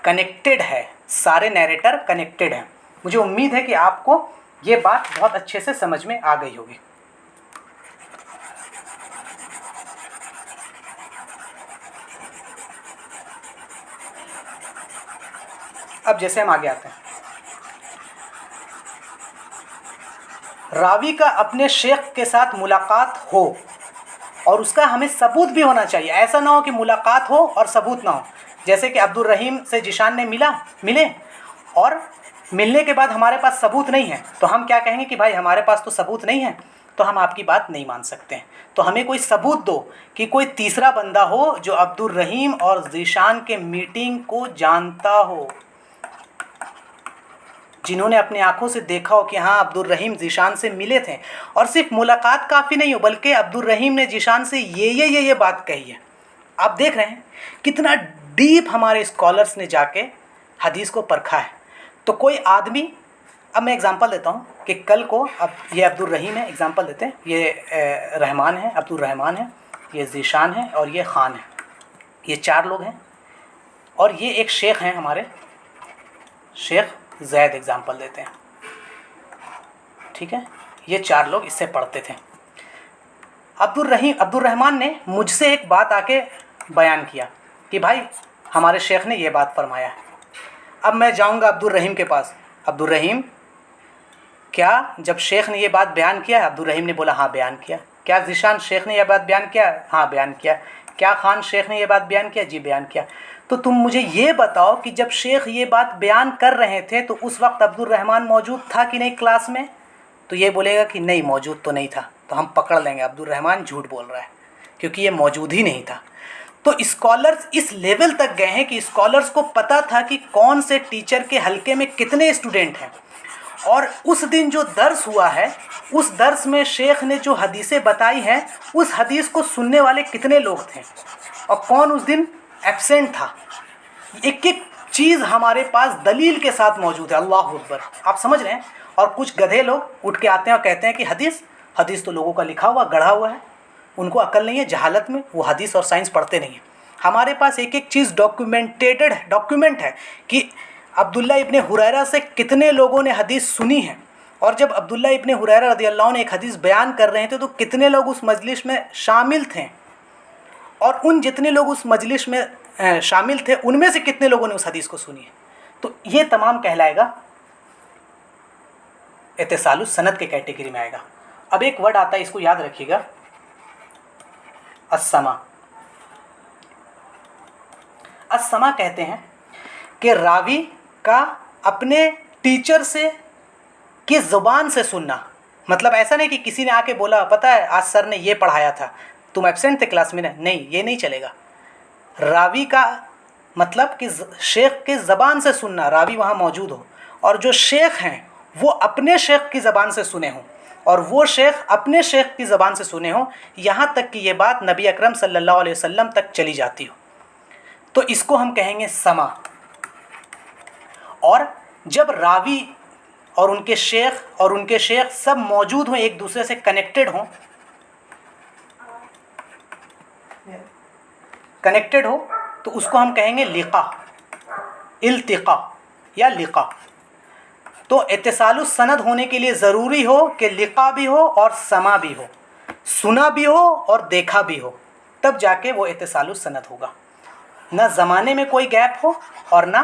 Speaker 1: कनेक्टेड है, सारे नैरेटर कनेक्टेड हैं। मुझे उम्मीद है कि आपको ये बात बहुत अच्छे से समझ में आ गई होगी। अब जैसे हम आगे आते हैं, रावी का अपने शेख के साथ मुलाकात हो और उसका हमें सबूत भी होना चाहिए। ऐसा ना हो कि मुलाकात हो और सबूत ना हो। जैसे कि अब्दुल रहीम से जीशान ने मिले और मिलने के बाद हमारे पास सबूत नहीं है, तो हम क्या कहेंगे कि भाई हमारे पास तो सबूत नहीं है, तो हम आपकी बात नहीं मान सकते हैं। तो हमें कोई सबूत दो कि कोई तीसरा बंदा हो जो अब्दुल रहीम और जीशान के मीटिंग को जानता हो, जिन्होंने अपनी आंखों से देखा हो कि हाँ अब्दुल रहीम जीशान से मिले थे। और सिर्फ मुलाकात काफ़ी नहीं हो, बल्कि अब्दुल रहीम ने जीशान से ये बात कही है। आप देख रहे हैं कितना डीप हमारे स्कॉलर्स ने जाके हदीस को परखा है। तो कोई आदमी, अब मैं एग्जांपल देता हूँ कि कल को, अब ये अब्दुल रहीम है, एग्जांपल देते हैं, ये रहमान है, अब्दुल रहमान है, ये जीशान है और ये ख़ान है। ये चार लोग हैं और ये एक शेख हैं हमारे, शेख ज़ैद एग्जांपल देते हैं, ठीक है। ये चार लोग इससे पढ़ते थे। अब्दुल रहमान ने मुझसे एक बात आके बयान किया कि भाई हमारे शेख ने ये बात फरमाया है। अब मैं जाऊंगा अब्दुल रहीम के पास, अब्दुल रहीम क्या जब शेख ने ये बात बयान किया? अब्दुल रहीम ने बोला हाँ बयान किया। क्या जीशान शेख ने यह बात बयान किया? हाँ बयान किया। क्या ख़ान शेख ने यह बात बयान किया? जी बयान किया। तो तुम मुझे ये बताओ कि जब शेख ये बात बयान कर रहे थे तो उस वक्त अब्दुल रहमान मौजूद था कि नहीं क्लास में? तो ये बोलेगा कि नहीं मौजूद तो नहीं था। तो हम पकड़ लेंगे अब्दुल रहमान झूठ बोल रहा है, क्योंकि ये मौजूद ही नहीं था। तो स्कॉलर्स इस लेवल तक गए हैं कि स्कॉलर्स को पता था कि कौन से टीचर के हलके में कितने स्टूडेंट हैं, और उस दिन जो दर्स हुआ है उस दर्स में शेख ने जो हदीसें बताई हैं उस हदीस को सुनने वाले कितने लोग थे और कौन उस दिन एब्सेंट था। एक एक चीज़ हमारे पास दलील के साथ मौजूद है। अल्लाह अकबर, आप समझ रहे हैं। और कुछ गधे लोग उठ के आते हैं और कहते हैं कि हदीस हदीस तो लोगों का लिखा हुआ गढ़ा हुआ है, उनको अकल नहीं है, जहालत में वो हदीस और साइंस पढ़ते नहीं हैं। हमारे पास एक एक चीज़ डॉक्यूमेंट है कि अब्दुल्ला इब्ने हुरैरा से कितने लोगों ने हदीस सुनी है, और जब अब्दुल्ला इब्ने हुरैरा रदियल्लाहु अन्हु एक हदीस बयान कर रहे थे तो कितने लोग उस मजलिस में शामिल थे, और उन जितने लोग उस मजलिस में शामिल थे उनमें से कितने लोगों ने उस हदीस को सुनी है। तो ये तमाम कहलाएगा इत्तिसालुस सनद के कैटेगरी में आएगा। अब एक वर्ड आता है, इसको याद रखिएगा, अस्समा। अस्समा कहते हैं कि रावी का अपने टीचर से की ज़ुबान से सुनना। मतलब ऐसा नहीं कि किसी ने आके बोला पता है आज सर ने ये पढ़ाया था, तुम एब्सेंट थे क्लास में, नहीं, ये नहीं चलेगा। रावी का मतलब कि शेख के ज़बान से सुनना, रावी वहाँ मौजूद हो और जो शेख हैं वो अपने शेख की ज़बान से सुने हों और वो शेख अपने शेख की ज़बान से सुने हों, यहाँ तक कि ये बात नबी अकरम सल्लल्लाहु अलैहि वसल्लम तक चली जाती हो, तो इसको हम कहेंगे समा। और जब रावी और उनके शेख सब मौजूद हों, एक दूसरे से कनेक्टेड हो, तो उसको हम कहेंगे लिक़ा, इल्तिक़ा या लिक़ा। तो इत्तिसालुस सनद होने के लिए ज़रूरी हो कि लिक़ा भी हो और समा भी हो, सुना भी हो और देखा भी हो, तब जाके वो इत्तिसालुस सनद होगा। ना ज़माने में कोई गैप हो और ना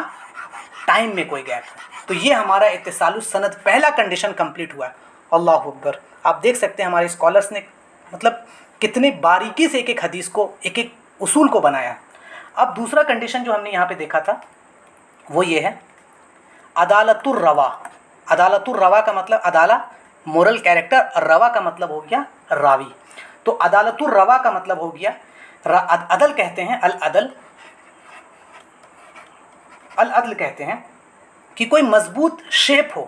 Speaker 1: टाइम में कोई गैप हो। तो ये हमारा इत्तिसालुस सनद पहला कंडीशन कंप्लीट हुआ है। अल्लाहु अकबर। आप देख सकते हैं हमारे स्कॉलर्स ने मतलब कितने बारीकी से एक एक हदीस को, एक एक उसूल को बनाया। अब दूसरा कंडीशन जो हमने यहाँ पे देखा था वो ये है अदालतुर रवा। अदालतुर रवा का मतलब अदाला मोरल कैरेक्टर, रवा का मतलब हो गया रावी। तो अदालतुर रवा का मतलब हो गया अदल कहते हैं, अल अदल कहते हैं कि कोई मजबूत शेप हो,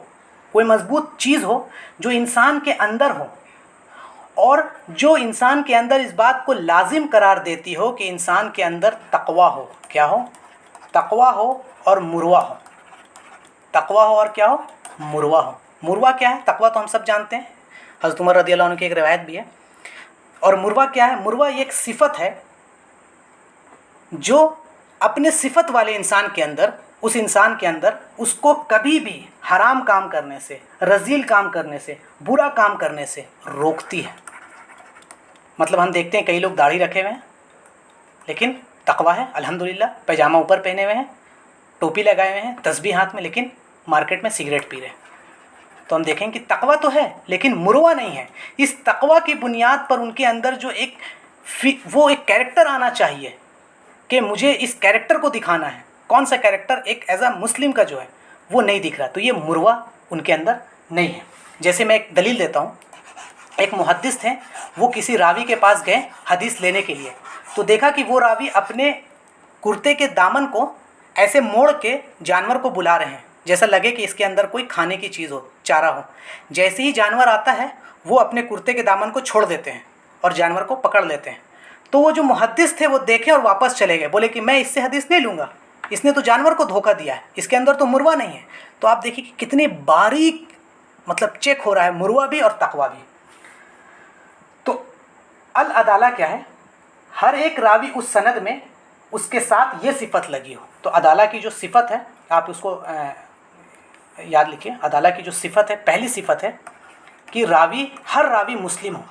Speaker 1: कोई मजबूत चीज़ हो जो इंसान के अंदर हो और जो इंसान के अंदर इस बात को लाजिम करार देती हो कि इंसान के अंदर तक़वा हो। क्या हो? तक़वा हो और मुरवा हो। तक़वा हो और क्या हो? मुरवा हो। मुरवा क्या है? तक़वा तो हम सब जानते हैं, हज़रत उमर रज़ियल्लाहु अन्हु की एक रिवायत भी है। और मुरवा क्या है? मुरवा एक सिफ़त है जो अपने सिफ़त वाले इंसान के अंदर, उस इंसान के अंदर उसको कभी भी हराम काम करने से, रज़ील काम करने से, बुरा काम करने से रोकती है। मतलब हम देखते हैं कई लोग दाढ़ी रखे हुए हैं लेकिन तक़वा है अल्हम्दुलिल्लाह, पैजामा ऊपर पहने हुए हैं, टोपी लगाए हुए हैं, तस्बीह हाथ में, लेकिन मार्केट में सिगरेट पी रहे हैं। तो हम देखें कि तक़वा तो है लेकिन मुरवा नहीं है। इस तक़वा की बुनियाद पर उनके अंदर जो एक कैरेक्टर आना चाहिए कि मुझे इस कैरेक्टर को दिखाना है। कौन सा कैरेक्टर? एक एज अ मुस्लिम का जो है वो नहीं दिख रहा, तो ये मुरवा उनके अंदर नहीं है। जैसे मैं एक दलील देता हूँ। एक मुहद्दिस थे, वो किसी रावी के पास गए हदीस लेने के लिए, तो देखा कि वो रावी अपने कुर्ते के दामन को ऐसे मोड़ के जानवर को बुला रहे हैं, जैसा लगे कि इसके अंदर कोई खाने की चीज़ हो, चारा हो। जैसे ही जानवर आता है वो अपने कुर्ते के दामन को छोड़ देते हैं और जानवर को पकड़ लेते हैं। तो वो जो मुहद्दिस थे वो देखे और वापस चले गए, बोले कि मैं इससे हदीस नहीं लूँगा, इसने तो जानवर को धोखा दिया है, इसके अंदर तो मुरवा नहीं है। तो आप देखिए कि कितने बारीक मतलब चेक हो रहा है मुरवा भी और तक़वा भी। तो अल अदाला क्या है? हर एक रावी उस सनद में उसके साथ ये सिफ़त लगी हो। तो अदाला की जो सिफ़त है आप उसको याद लिखिए। अदाला की जो सिफ़त है, पहली सिफ़त है कि हर रावी मुस्लिम हो,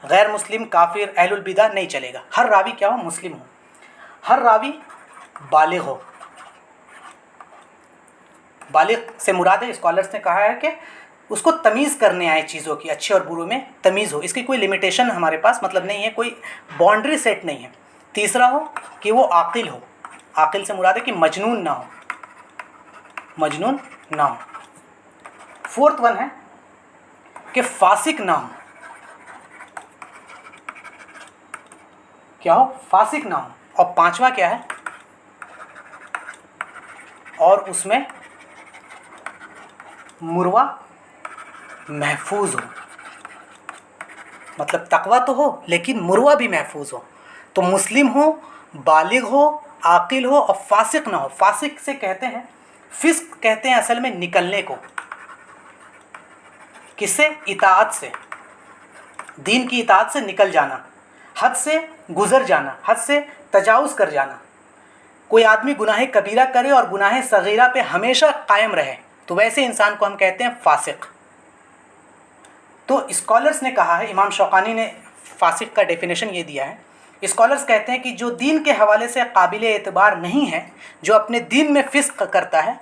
Speaker 1: गैर मुस्लिम, काफिर, अहलुल बिदा नहीं चलेगा। हर रावी क्या हो? मुस्लिम हो। हर रावी बालिग हो। बालिग से मुराद है, स्कॉलर्स ने कहा है कि उसको तमीज़ करने आए चीज़ों की, अच्छे और बुरे में तमीज़ हो। इसकी कोई लिमिटेशन हमारे पास मतलब नहीं है, कोई बाउंड्री सेट नहीं है। तीसरा हो कि वो आकिल हो। आकिल से मुराद है कि मजनून ना हो, मजनून ना हो। फोर्थ वन है कि फासिक ना हो। क्या हो? फासिक ना हो। और पांचवा क्या है? और उसमें मुरवा महफूज हो। मतलब तक़वा तो हो लेकिन मुरवा भी महफूज हो। तो मुस्लिम हो, बालिग हो, आकिल हो और फासिक ना हो। फासिक से कहते हैं, फिस्क कहते हैं असल में निकलने को। किससे? इताअत से। दीन की इताअत से निकल जाना, हद से गुज़र जाना, हद से तजावुज़ कर जाना। कोई आदमी गुनाह कबीरा करे और गुनाह सगीरा पे हमेशा कायम रहे तो वैसे इंसान को हम कहते हैं फासिक। तो स्कॉलर्स ने कहा है, इमाम शौकानी ने फासिक का डेफिनेशन ये दिया है, स्कॉलर्स कहते हैं कि जो दीन के हवाले से काबिल एतबार नहीं है, जो अपने दीन में फ़िस्क करता है,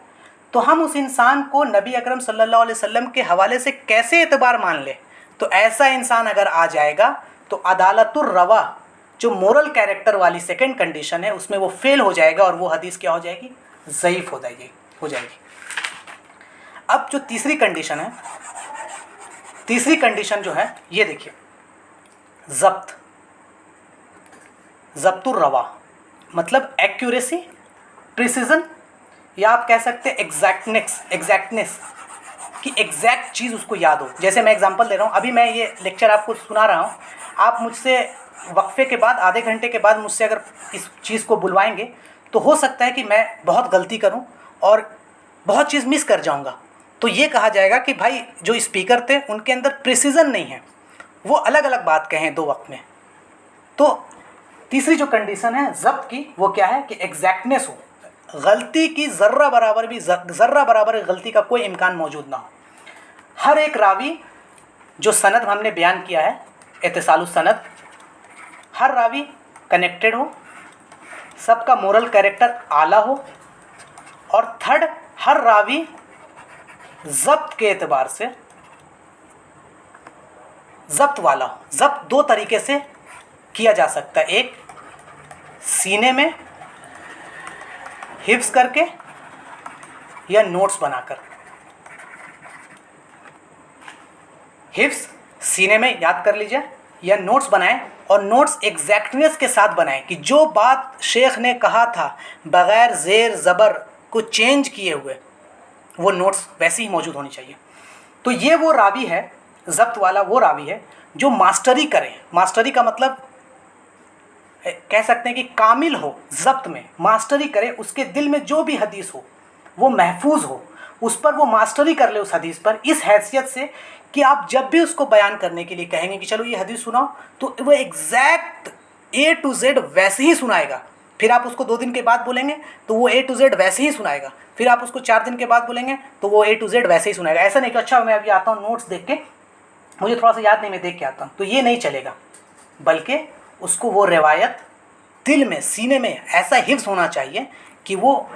Speaker 1: तो हम उस इंसान को नबी अकरम सल्लल्लाहु अलैहि वसल्लम के हवाले से कैसे एतबार मान ले। तो ऐसा इंसान अगर आ जाएगा तो अदालतुर रवा, जो मोरल कैरेक्टर वाली सेकंड कंडीशन है, उसमें वो फेल हो जाएगा और वो हदीस क्या हो जाएगी, ज़ईफ़ हो जाएगी। अब जो तीसरी कंडीशन है, तीसरी कंडीशन जो है ये देखिए, ज़ब्तुर रवा मतलब एक्यूरेसी, प्रिसीजन, या आप कह सकते हैं एग्जैक्टनेस कि एग्जैक्ट चीज़ उसको याद हो। जैसे मैं एग्जांपल दे रहा हूँ, अभी मैं ये लेक्चर आपको सुना रहा हूँ, आप मुझसे वक्फे के बाद, आधे घंटे के बाद मुझसे अगर इस चीज़ को बुलवाएंगे तो हो सकता है कि मैं बहुत गलती करूँ और बहुत चीज़ मिस कर जाऊँगा। तो ये कहा जाएगा कि भाई जो स्पीकर थे उनके अंदर प्रिसीजन नहीं है, वो अलग अलग बात कहें दो वक्त में। तो तीसरी जो कंडीशन है ज़ब्त की, वो क्या है कि एग्जैक्टनेस हो, गलती की ज़र्रा बराबर गलती का कोई इम्कान मौजूद ना हो। हर एक रावी, जो सनद हमने बयान किया है इत्तिसालुस सनद, हर रावी कनेक्टेड हो, सबका मोरल कैरेक्टर आला हो, और थर्ड, हर रावी ज़ब्त के एतबार से ज़ब्त वाला हो। ज़ब्त दो तरीके से किया जा सकता है, एक सीने में हिफ्ज़ करके या नोट्स बनाकर। हिफ्ज़ सीने में याद कर लीजिए या नोट्स बनाएं, और नोट्स एग्जैक्टनेस के साथ बनाएं कि जो बात शेख ने कहा था बग़ैर ज़ेर ज़बर को चेंज किए हुए, वो नोट्स वैसे ही मौजूद होनी चाहिए। तो ये वो रावी है, ज़ब्त वाला वो रावी है जो मास्टरी करे। मास्टरी का मतलब कह सकते हैं कि कामिल हो, ज़ब्त में मास्टरी करे, उसके दिल में जो भी हदीस हो वो महफूज हो, उस पर वो मास्टरी कर ले उस हदीस पर, इस हैसियत से कि आप जब भी उसको बयान करने के लिए कहेंगे कि चलो ये हदीस सुनाओ, तो वो एग्जैक्ट A to Z वैसे ही सुनाएगा। फिर आप उसको 2 दिन के बाद बोलेंगे तो वो A to Z वैसे ही सुनाएगा। फिर आप उसको 4 दिन के बाद बोलेंगे तो वो A to Z वैसे ही सुनाएगा। ऐसा नहीं कि अच्छा मैं अभी आता हूँ नोट्स देख के, मुझे थोड़ा सा याद नहीं, मैं देख के आता हूँ, तो ये नहीं चलेगा। बल्कि उसको वो रिवायत दिल में, सीने में ऐसा हिफ्ज़ होना चाहिए कि वो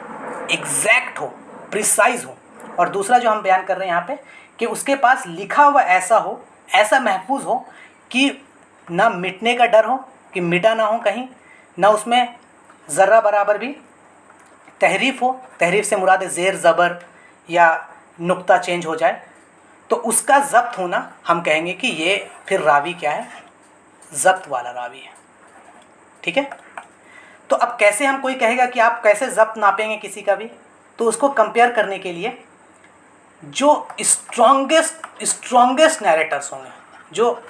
Speaker 1: एग्जैक्ट हो, प्रिसाइज हो। और दूसरा जो हम बयान कर रहे हैं यहाँ पे, कि उसके पास लिखा हुआ ऐसा हो, ऐसा महफूज हो कि ना मिटने का डर हो, कि मिटा ना हो कहीं, ना उसमें ज़र्रा बराबर भी तहरीफ़ हो। तहरीफ़ से मुराद ज़ेर ज़बर या नुक्ता चेंज हो जाए, तो उसका ज़ब्त होना हम कहेंगे कि ये फिर रावी क्या है, ज़ब्त वाला रावी है। ठीक है। तो अब कैसे हम, कोई कहेगा कि आप कैसे ज़ब्त नापेंगे किसी का भी, तो उसको कंपेयर करने के लिए जो स्ट्रॉन्गेस्ट नैरेटर्स होंगे, जो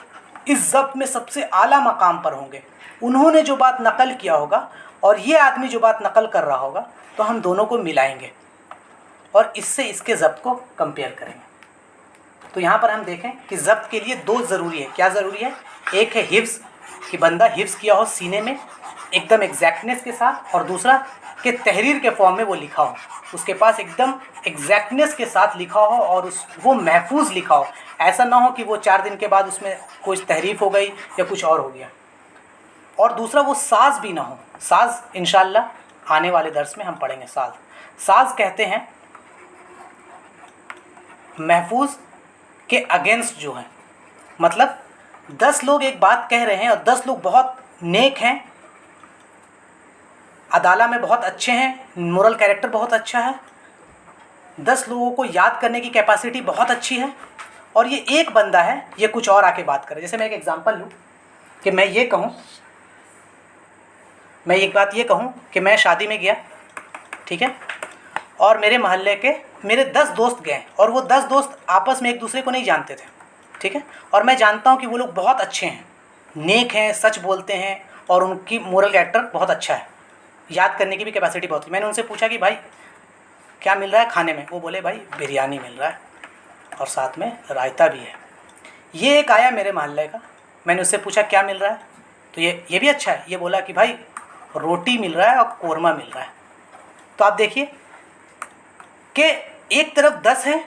Speaker 1: इस ज़ब्त में सबसे आला मकाम पर होंगे, उन्होंने जो बात नकल किया होगा और ये आदमी जो बात नकल कर रहा होगा, तो हम दोनों को मिलाएंगे और इससे इसके ज़ब्त को कंपेयर करेंगे। तो यहाँ पर हम देखें कि ज़ब्त के लिए 2 ज़रूरी है। क्या ज़रूरी है? एक है हिफ्ज़, कि बंदा हिफ्ज़ किया हो सीने में एकदम एग्जैक्टनेस के साथ, और दूसरा कि तहरीर के फॉर्म में वो लिखा हो, उसके पास एकदम एग्जैक्टनेस के साथ लिखा हो और वो महफूज लिखा हो। ऐसा ना हो कि वो 4 दिन के बाद उसमें कुछ तहरीफ हो गई या कुछ और हो गया। और दूसरा वो साज भी ना हो। साज इंशाअल्लाह आने वाले दर्स में हम पढ़ेंगे। साज कहते हैं महफूज के अगेंस्ट जो है, मतलब 10 लोग एक बात कह रहे हैं और 10 लोग बहुत नेक हैं, अदाला में बहुत अच्छे हैं, मोरल कैरेक्टर बहुत अच्छा है, 10 लोगों को याद करने की कैपेसिटी बहुत अच्छी है, और ये एक बंदा है ये कुछ और आके बात करे। जैसे मैं एक एग्जांपल लूँ कि मैं एक बात ये कहूँ कि मैं शादी में गया, ठीक है, और मेरे मोहल्ले के मेरे 10 दोस्त गए और वो 10 दोस्त आपस में एक दूसरे को नहीं जानते थे, ठीक है, और मैं जानता हूँ कि वो लोग बहुत अच्छे हैं, नेक हैं, सच बोलते हैं और उनकी मोरल कैरेक्टर बहुत अच्छा है, याद करने की भी कैपेसिटी बहुत है। मैंने उनसे पूछा कि भाई क्या मिल रहा है खाने में? वो बोले भाई बिरयानी मिल रहा है और साथ में रायता भी है। ये एक आया मेरे मोहल्ले का, मैंने उससे पूछा क्या मिल रहा है, तो ये भी अच्छा है, ये बोला कि भाई रोटी मिल रहा है और कोरमा मिल रहा है। तो आप देखिए कि एक तरफ 10 हैं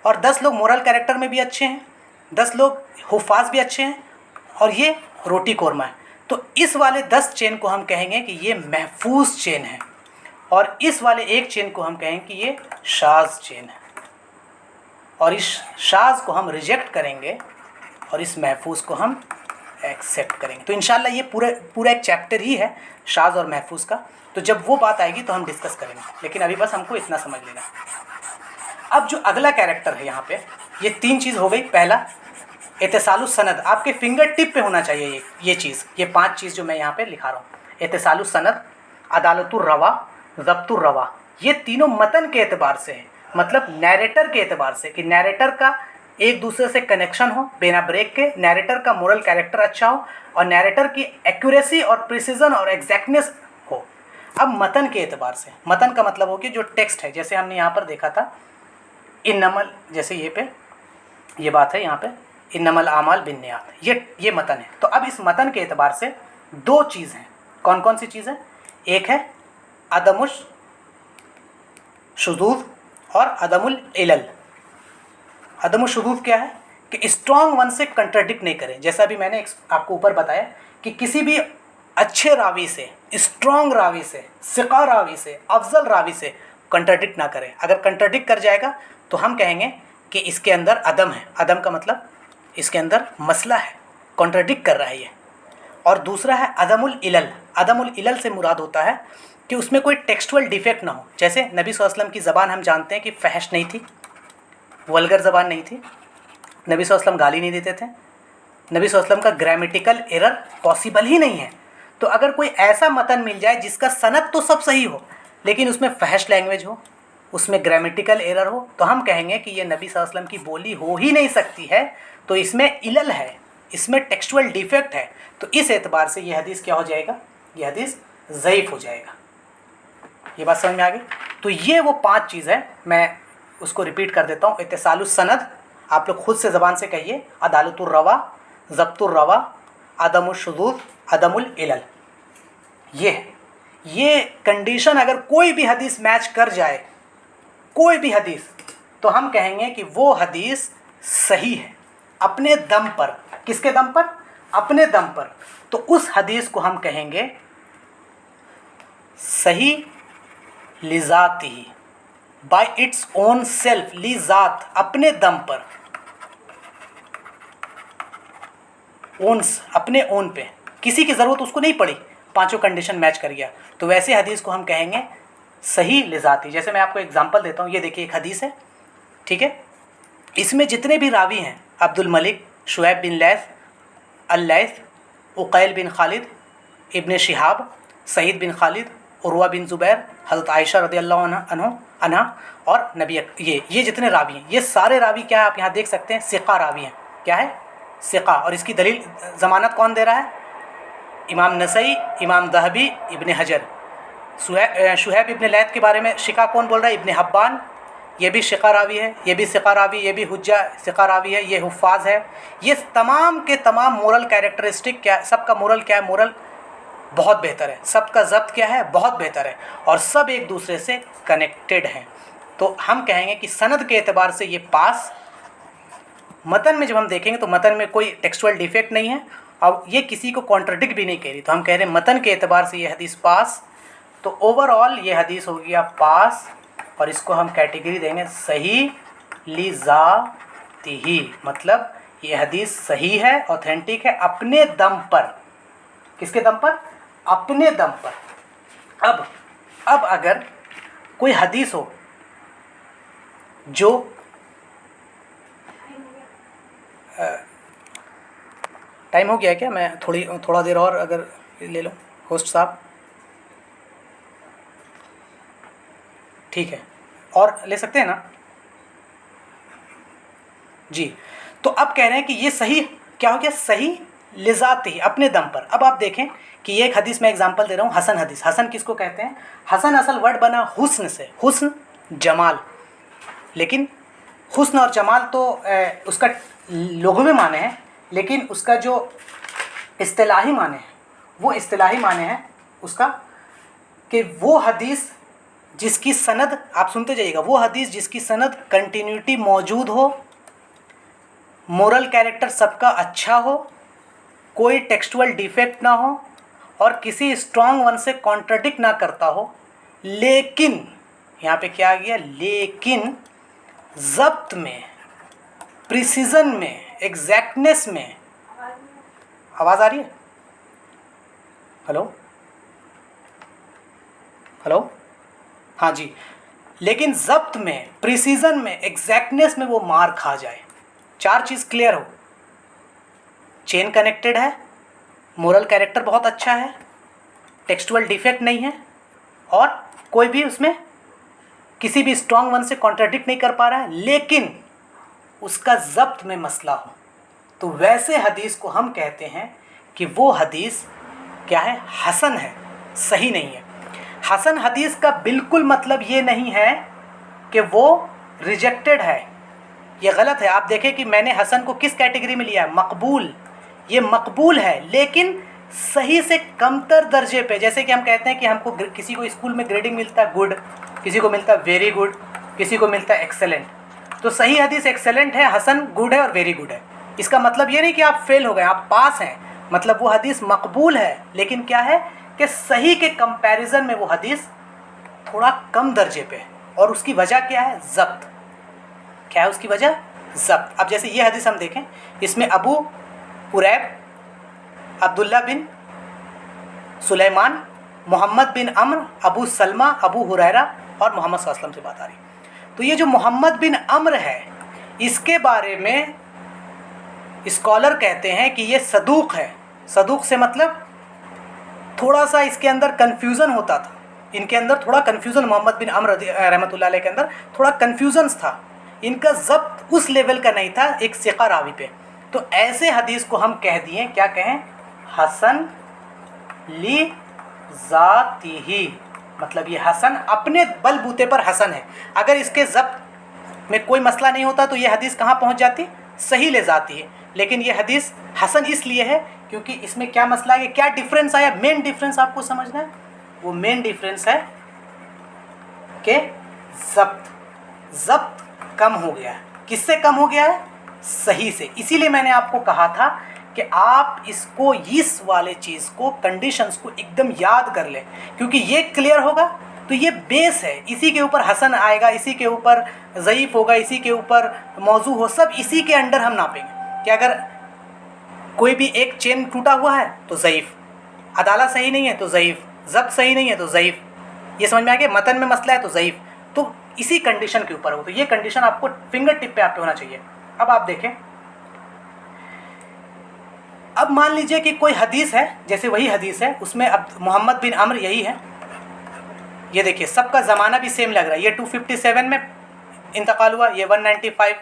Speaker 1: और 10 लोग मोरल कैरेक्टर में भी अच्छे हैं, 10 लोग हुफ़ाज़ भी अच्छे हैं, और ये रोटी कोरमा है। तो इस वाले 10 चेन को हम कहेंगे कि ये महफूज चेन है, और इस वाले एक चेन को हम कहेंगे कि ये शाज़ चेन है, और इस शाज़ को हम रिजेक्ट करेंगे और इस महफूज को हम एक्सेप्ट करेंगे। तो इंशाल्लाह ये पूरा एक चैप्टर ही है शाज़ और महफूज का। तो जब वो बात आएगी तो हम डिस्कस करेंगे, लेकिन अभी बस हमको इतना समझ लेना। अब जो अगला कैरेक्टर है यहाँ पे, ये 3 चीज़ हो गई। पहला इत्तिसालुस सनद, आपके फिंगर टिप पे होना चाहिए ये चीज़, ये 5 चीज़ जो मैं यहाँ पे लिखा रहा हूँ। इत्तिसालुस सनद, अदालतुर रवा, ज़ब्तुर रवा, ये तीनों मतन के एतबार से है, मतलब नैरेटर के एतबार से, कि नैरेटर का एक दूसरे से कनेक्शन हो बिना ब्रेक के, नैरेटर का मोरल कैरेक्टर अच्छा हो, और नैरेटर की एक्यूरेसी और प्रिसीजन और एग्जैक्टनेस हो। अब मतन के एतबार से, मतन का मतलब हो कि जो टेक्स्ट है, जैसे हमने यहाँ पर देखा था इन्नमल, जैसे ये बात है यहाँ पे इन्नमल आमाल बिन्नियात, ये मतन है। तो अब इस मतन के एतबार से 2 चीज़ हैं। कौन कौन सी चीज़ है? एक है अदमुश शुज़ूज़ और अदमुल इलल। अदमुल शुज़ूज़ क्या है? कि स्ट्रॉन्ग वन से कंट्राडिक्ट नहीं करें। जैसा भी मैंने आपको ऊपर बताया कि किसी भी अच्छे रावी से, स्ट्रॉन्ग रावी से, सिका रावी से, अफजल रावी से कंट्राडिक्ट ना करें। अगर कंट्राडिक्ट कर जाएगा तो हम कहेंगे कि इसके अंदर अदम है। अदम का मतलब इसके अंदर मसला है, कॉन्ट्राडिक्ट कर रहा है ये। और दूसरा है अदमुल इलल। अदमुल इलल से मुराद होता है कि उसमें कोई टेक्सचुअल डिफेक्ट ना हो। जैसे नबी सल्लल्लाहु अलैहि वसल्लम की ज़बान हम जानते हैं कि फहश नहीं थी, वल्गर ज़बान नहीं थी, नबी सल्लल्लाहु अलैहि वसल्लम गाली नहीं देते थे, नबी सल्लल्लाहु अलैहि वसल्लम का ग्रामेटिकल एरर पॉसिबल ही नहीं है। तो अगर कोई ऐसा मतन मिल जाए जिसका सनद तो सब सही हो, लेकिन उसमें फहश लैंग्वेज हो, उसमें ग्रामेटिकल एरर हो, तो हम कहेंगे कि ये नबी सल्लल्लाहु अलैहि वसल्लम की बोली हो ही नहीं सकती है, तो इसमें इलल है, इसमें टेक्सचुअल डिफेक्ट है। तो इस एतबार से ये हदीस क्या हो जाएगा? ये हदीस ज़ईफ़ हो जाएगा। ये बात समझ में आ गई? तो ये वो 5 चीज़ है, मैं उसको रिपीट कर देता हूँ। इत्तिसालुस सनद, आप लोग खुद से ज़बान से कहिए, अदालतुर रवा, ज़ब्तुर रवा, अदमुल शुज़ूज़, अदमुल इलल। ये कंडीशन अगर कोई भी हदीस मैच कर जाए, कोई भी हदीस, तो हम कहेंगे कि वो हदीस सही है अपने दम पर। किसके दम पर? अपने दम पर। तो उस हदीस को हम कहेंगे सही लिज़ाती, बाय इट्स ओन सेल्फ, लिज़ात, अपने दम पर, ओन्स, अपने ओन पे, किसी की ज़रूरत उसको नहीं पड़ी, 5 कंडीशन मैच कर गया, तो वैसे हदीस को हम कहेंगे सही लिज़ाती। जैसे मैं आपको एग्जांपल देता हूँ, ये देखिए एक हदीस है, ठीक है, इसमें जितने भी रावी हैं, अब्दुल मलिक, शुएब बिन लैस, अल-लैस, उक़ैल बिन खालिद, इब्न शिहाब, सईद बिन खालिद, उर्वा बिन ज़ुबैर, हज़रत आयशा रज़ियल्लाहु अन्हा और नबी, ये जितने रावी हैं, ये सारे रावी क्या है? आप यहाँ देख सकते हैं, सिक़ा रावी हैं। क्या है? सिक़ा। और इसकी दलील, ज़मानत कौन दे रहा है? इमाम नसई, इमाम ज़हबी, इब्न हजर। शुहैब इब्न लैथ के बारे में शिका कौन बोल रहा है? इब्न हब्बान, ये भी शिका रावी है, ये भी सिका रावी, ये भी हुज्जा सिका रावी है, ये हुफ़ाज़ है। ये तमाम के तमाम मोरल कैरेक्टरिस्टिक क्या, सबका मोरल क्या है? मोरल बहुत बेहतर है, सबका ज़ब्त क्या है? बहुत बेहतर है, और सब एक दूसरे से कनेक्टेड हैं। तो हम कहेंगे कि सनद के एतबार से ये पास। मतन में जब हम देखेंगे तो मतन में कोई टेक्सचुअल डिफेक्ट नहीं है, और ये किसी को कॉन्ट्रडिक्ट भी नहीं कह रही, तो हम कह रहे हैं मतन के एतबार से ये हदीस पास। तो ओवरऑल ये हदीस हो गया पास, और इसको हम कैटेगरी देंगे सही लिज़ातिही, मतलब ये हदीस सही है, ऑथेंटिक है अपने दम पर। किसके दम पर? अपने दम पर। अब अगर कोई हदीस हो जो टाइम हो गया है क्या? मैं थोड़ा देर और अगर ले लूँ होस्ट साहब, ठीक है, और ले सकते हैं ना जी। तो अब कह रहे हैं कि ये सही क्या हो गया? सही लिज़ाती, अपने दम पर। अब आप देखें कि ये एक हदीस मैं एग्जांपल दे रहा हूँ, हसन हदीस। हसन किसको कहते हैं? हसन असल वर्ड बना हुस्न से, हुस्न जमाल, लेकिन हुस्न और जमाल तो उसका लुग़वी माने हैं, लेकिन उसका जो इस्तिलाही माने हैं, वो इस्तिलाही माने हैं उसका कि वो हदीस जिसकी सनद, आप सुनते जाइएगा, वो हदीस जिसकी सनद कंटिन्यूटी मौजूद हो, मोरल कैरेक्टर सबका अच्छा हो, कोई टेक्सचुअल डिफेक्ट ना हो और किसी स्ट्रॉन्ग वन से कॉन्ट्रडिक्ट ना करता हो, लेकिन यहाँ पे क्या आ गया, लेकिन ज़ब्त में, प्रिसीजन में, एग्जैक्टनेस में, आवाज़ आ रही है? हेलो हेलो, हाँ जी, लेकिन ज़ब्त में, प्रिसीजन में, एग्जैक्टनेस में वो मार खा जाए। चार चीज़ क्लियर हो, चेन कनेक्टेड है, मोरल कैरेक्टर बहुत अच्छा है, टेक्सचुअल डिफेक्ट नहीं है और कोई भी उसमें किसी भी स्ट्रॉन्ग वन से कॉन्ट्राडिक्ट नहीं कर पा रहा है, लेकिन उसका ज़ब्त में मसला हो, तो वैसे हदीस को हम कहते हैं कि वो हदीस क्या है, हसन है, सही नहीं है। हसन हदीस का बिल्कुल मतलब ये नहीं है कि वो रिजेक्टेड है, ये गलत है। आप देखें कि मैंने हसन को किस कैटेगरी में लिया है, मकबूल। ये मकबूल है लेकिन सही से कमतर दर्जे पे। जैसे कि हम कहते हैं कि हमको किसी को स्कूल में ग्रेडिंग मिलता है गुड, किसी को मिलता है वेरी गुड, किसी को मिलता है एक्सेलेंट। तो सही हदीस एक्सेलेंट है, हसन गुड है और वेरी गुड है। इसका मतलब ये नहीं कि आप फेल हो गए, आप पास हैं, मतलब वो हदीस मकबूल है, लेकिन क्या है कि सही के कंपैरिजन में वो हदीस थोड़ा कम दर्जे पे है। और उसकी वजह क्या है, ज़ब्त। क्या है उसकी वजह, ज़ब्त। अब जैसे ये हदीस हम देखें, इसमें अबू कुरैब, अब्दुल्ला बिन सुलेमान, मोहम्मद बिन अम्र, अबू सलमा, अबू हुरैरा और मोहम्मद सल्लल्लाहु अलैहि वसल्लम से बात आ रही। तो ये जो मोहम्मद बिन अम्र है, इसके बारे में स्कॉलर कहते हैं कि ये सदूक है। सदूक से मतलब थोड़ा सा इसके अंदर कन्फ्यूज़न होता था, इनके अंदर थोड़ा कन्फ्यूज़न, मोहम्मद बिन अम्र रहमतुल्लाह अलैह के अंदर थोड़ा कन्फ्यूज़न था, इनका ज़ब्त उस लेवल का नहीं था एक सिक़ा रावी पे। तो ऐसे हदीस को हम कह दिए, क्या कहें, हसन ली ज़ातिही, मतलब ये हसन अपने बलबूते पर हसन है। अगर इसके ज़ब्त में कोई मसला नहीं होता तो ये हदीस कहाँ पहुँच जाती, सही ले जाती है। लेकिन ये हदीस हसन इसलिए है क्योंकि इसमें क्या मसला है, क्या डिफरेंस आया, मेन डिफरेंस आपको समझना है। वो मेन डिफरेंस है कि ज़ब्त कम हो गया है। किससे कम हो गया है, सही से। इसीलिए मैंने आपको कहा था कि आप इसको, इस वाले चीज़ को, कंडीशंस को एकदम याद कर लें, क्योंकि ये क्लियर होगा तो ये बेस है, इसी के ऊपर हसन आएगा, इसी के ऊपर ज़ईफ़ होगा, इसी के ऊपर मौजू हो, सब इसी के अंडर हम नापेंगे। कि अगर कोई भी एक चेन टूटा हुआ है तो ज़ईफ़, अदालत सही नहीं है तो ज़ईफ़, ज़ब्त सही नहीं है तो ज़ईफ़, ये समझ में आ गया, मतन में मसला है तो ज़ईफ़। तो इसी कंडीशन के ऊपर हो, तो ये कंडीशन आपको फिंगर टिप पे आप पे होना चाहिए। अब आप देखें, अब मान लीजिए कि कोई हदीस है, जैसे वही हदीस है, उसमें अब मोहम्मद बिन अम्र यही है, ये देखिए सबका ज़माना भी सेम लग रहा है। ये 257 में इंतकाल हुआ, ये 195,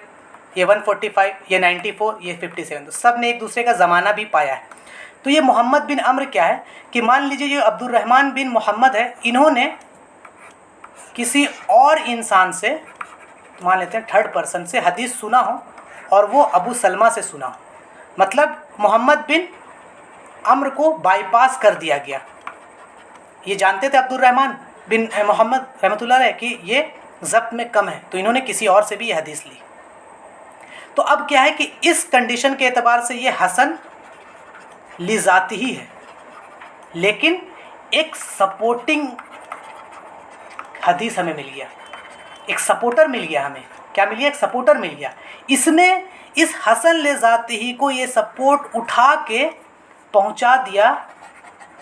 Speaker 1: ये 145, ये 94, ये 57, तो सब ने एक दूसरे का ज़माना भी पाया है। तो ये मोहम्मद बिन अम्र क्या है कि मान लीजिए ये अब्दुर्रहमान बिन मोहम्मद है, इन्होंने किसी और इंसान से, मान लेते हैं थर्ड पर्सन से हदीस सुना हो और वो अबू सलमा से सुना हो, मतलब मोहम्मद बिन अम्र को बाईपास कर दिया गया। ये जानते थे अब्दुर्रहमान बिन मोहम्मद रहमतुल्लाह अलैह कि ये ज़ब्त में कम है, तो इन्होंने किसी और से भी ये हदीस ली। तो अब क्या है कि इस कंडीशन के एतबार से ये हसन लिज़ाती ही है, लेकिन एक सपोर्टिंग हदीस हमें मिल गया, एक सपोर्टर मिल गया। हमें क्या मिल गया, एक सपोर्टर मिल गया। इसने इस हसन लिज़ाती ही को ये सपोर्ट उठा के पहुंचा दिया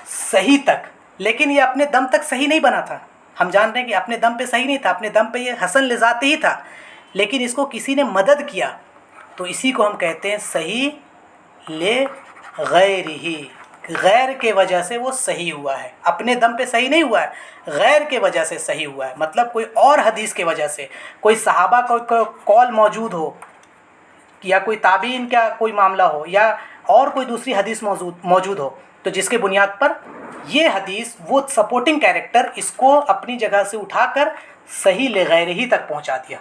Speaker 1: सही तक, लेकिन ये अपने दम तक सही नहीं बना था। हम जान रहे हैं कि अपने दम पे सही नहीं था, अपने दम पे ये हसन लिज़ाती ही था, लेकिन इसको किसी ने मदद किया, तो इसी को हम कहते हैं सही ले गैरिही। गैर के वजह से वो सही हुआ है, अपने दम पे सही नहीं हुआ है, गैर के वजह से सही हुआ है। मतलब कोई और हदीस के वजह से, कोई सहाबा का कौल मौजूद हो, या कोई ताबीन का कोई मामला हो, या और कोई दूसरी हदीस मौजूद हो, तो जिसके बुनियाद पर ये हदीस, वो सपोर्टिंग कैरेक्टर इसको अपनी जगह से उठाकर सही ले गैरिही तक पहुंचा दिया।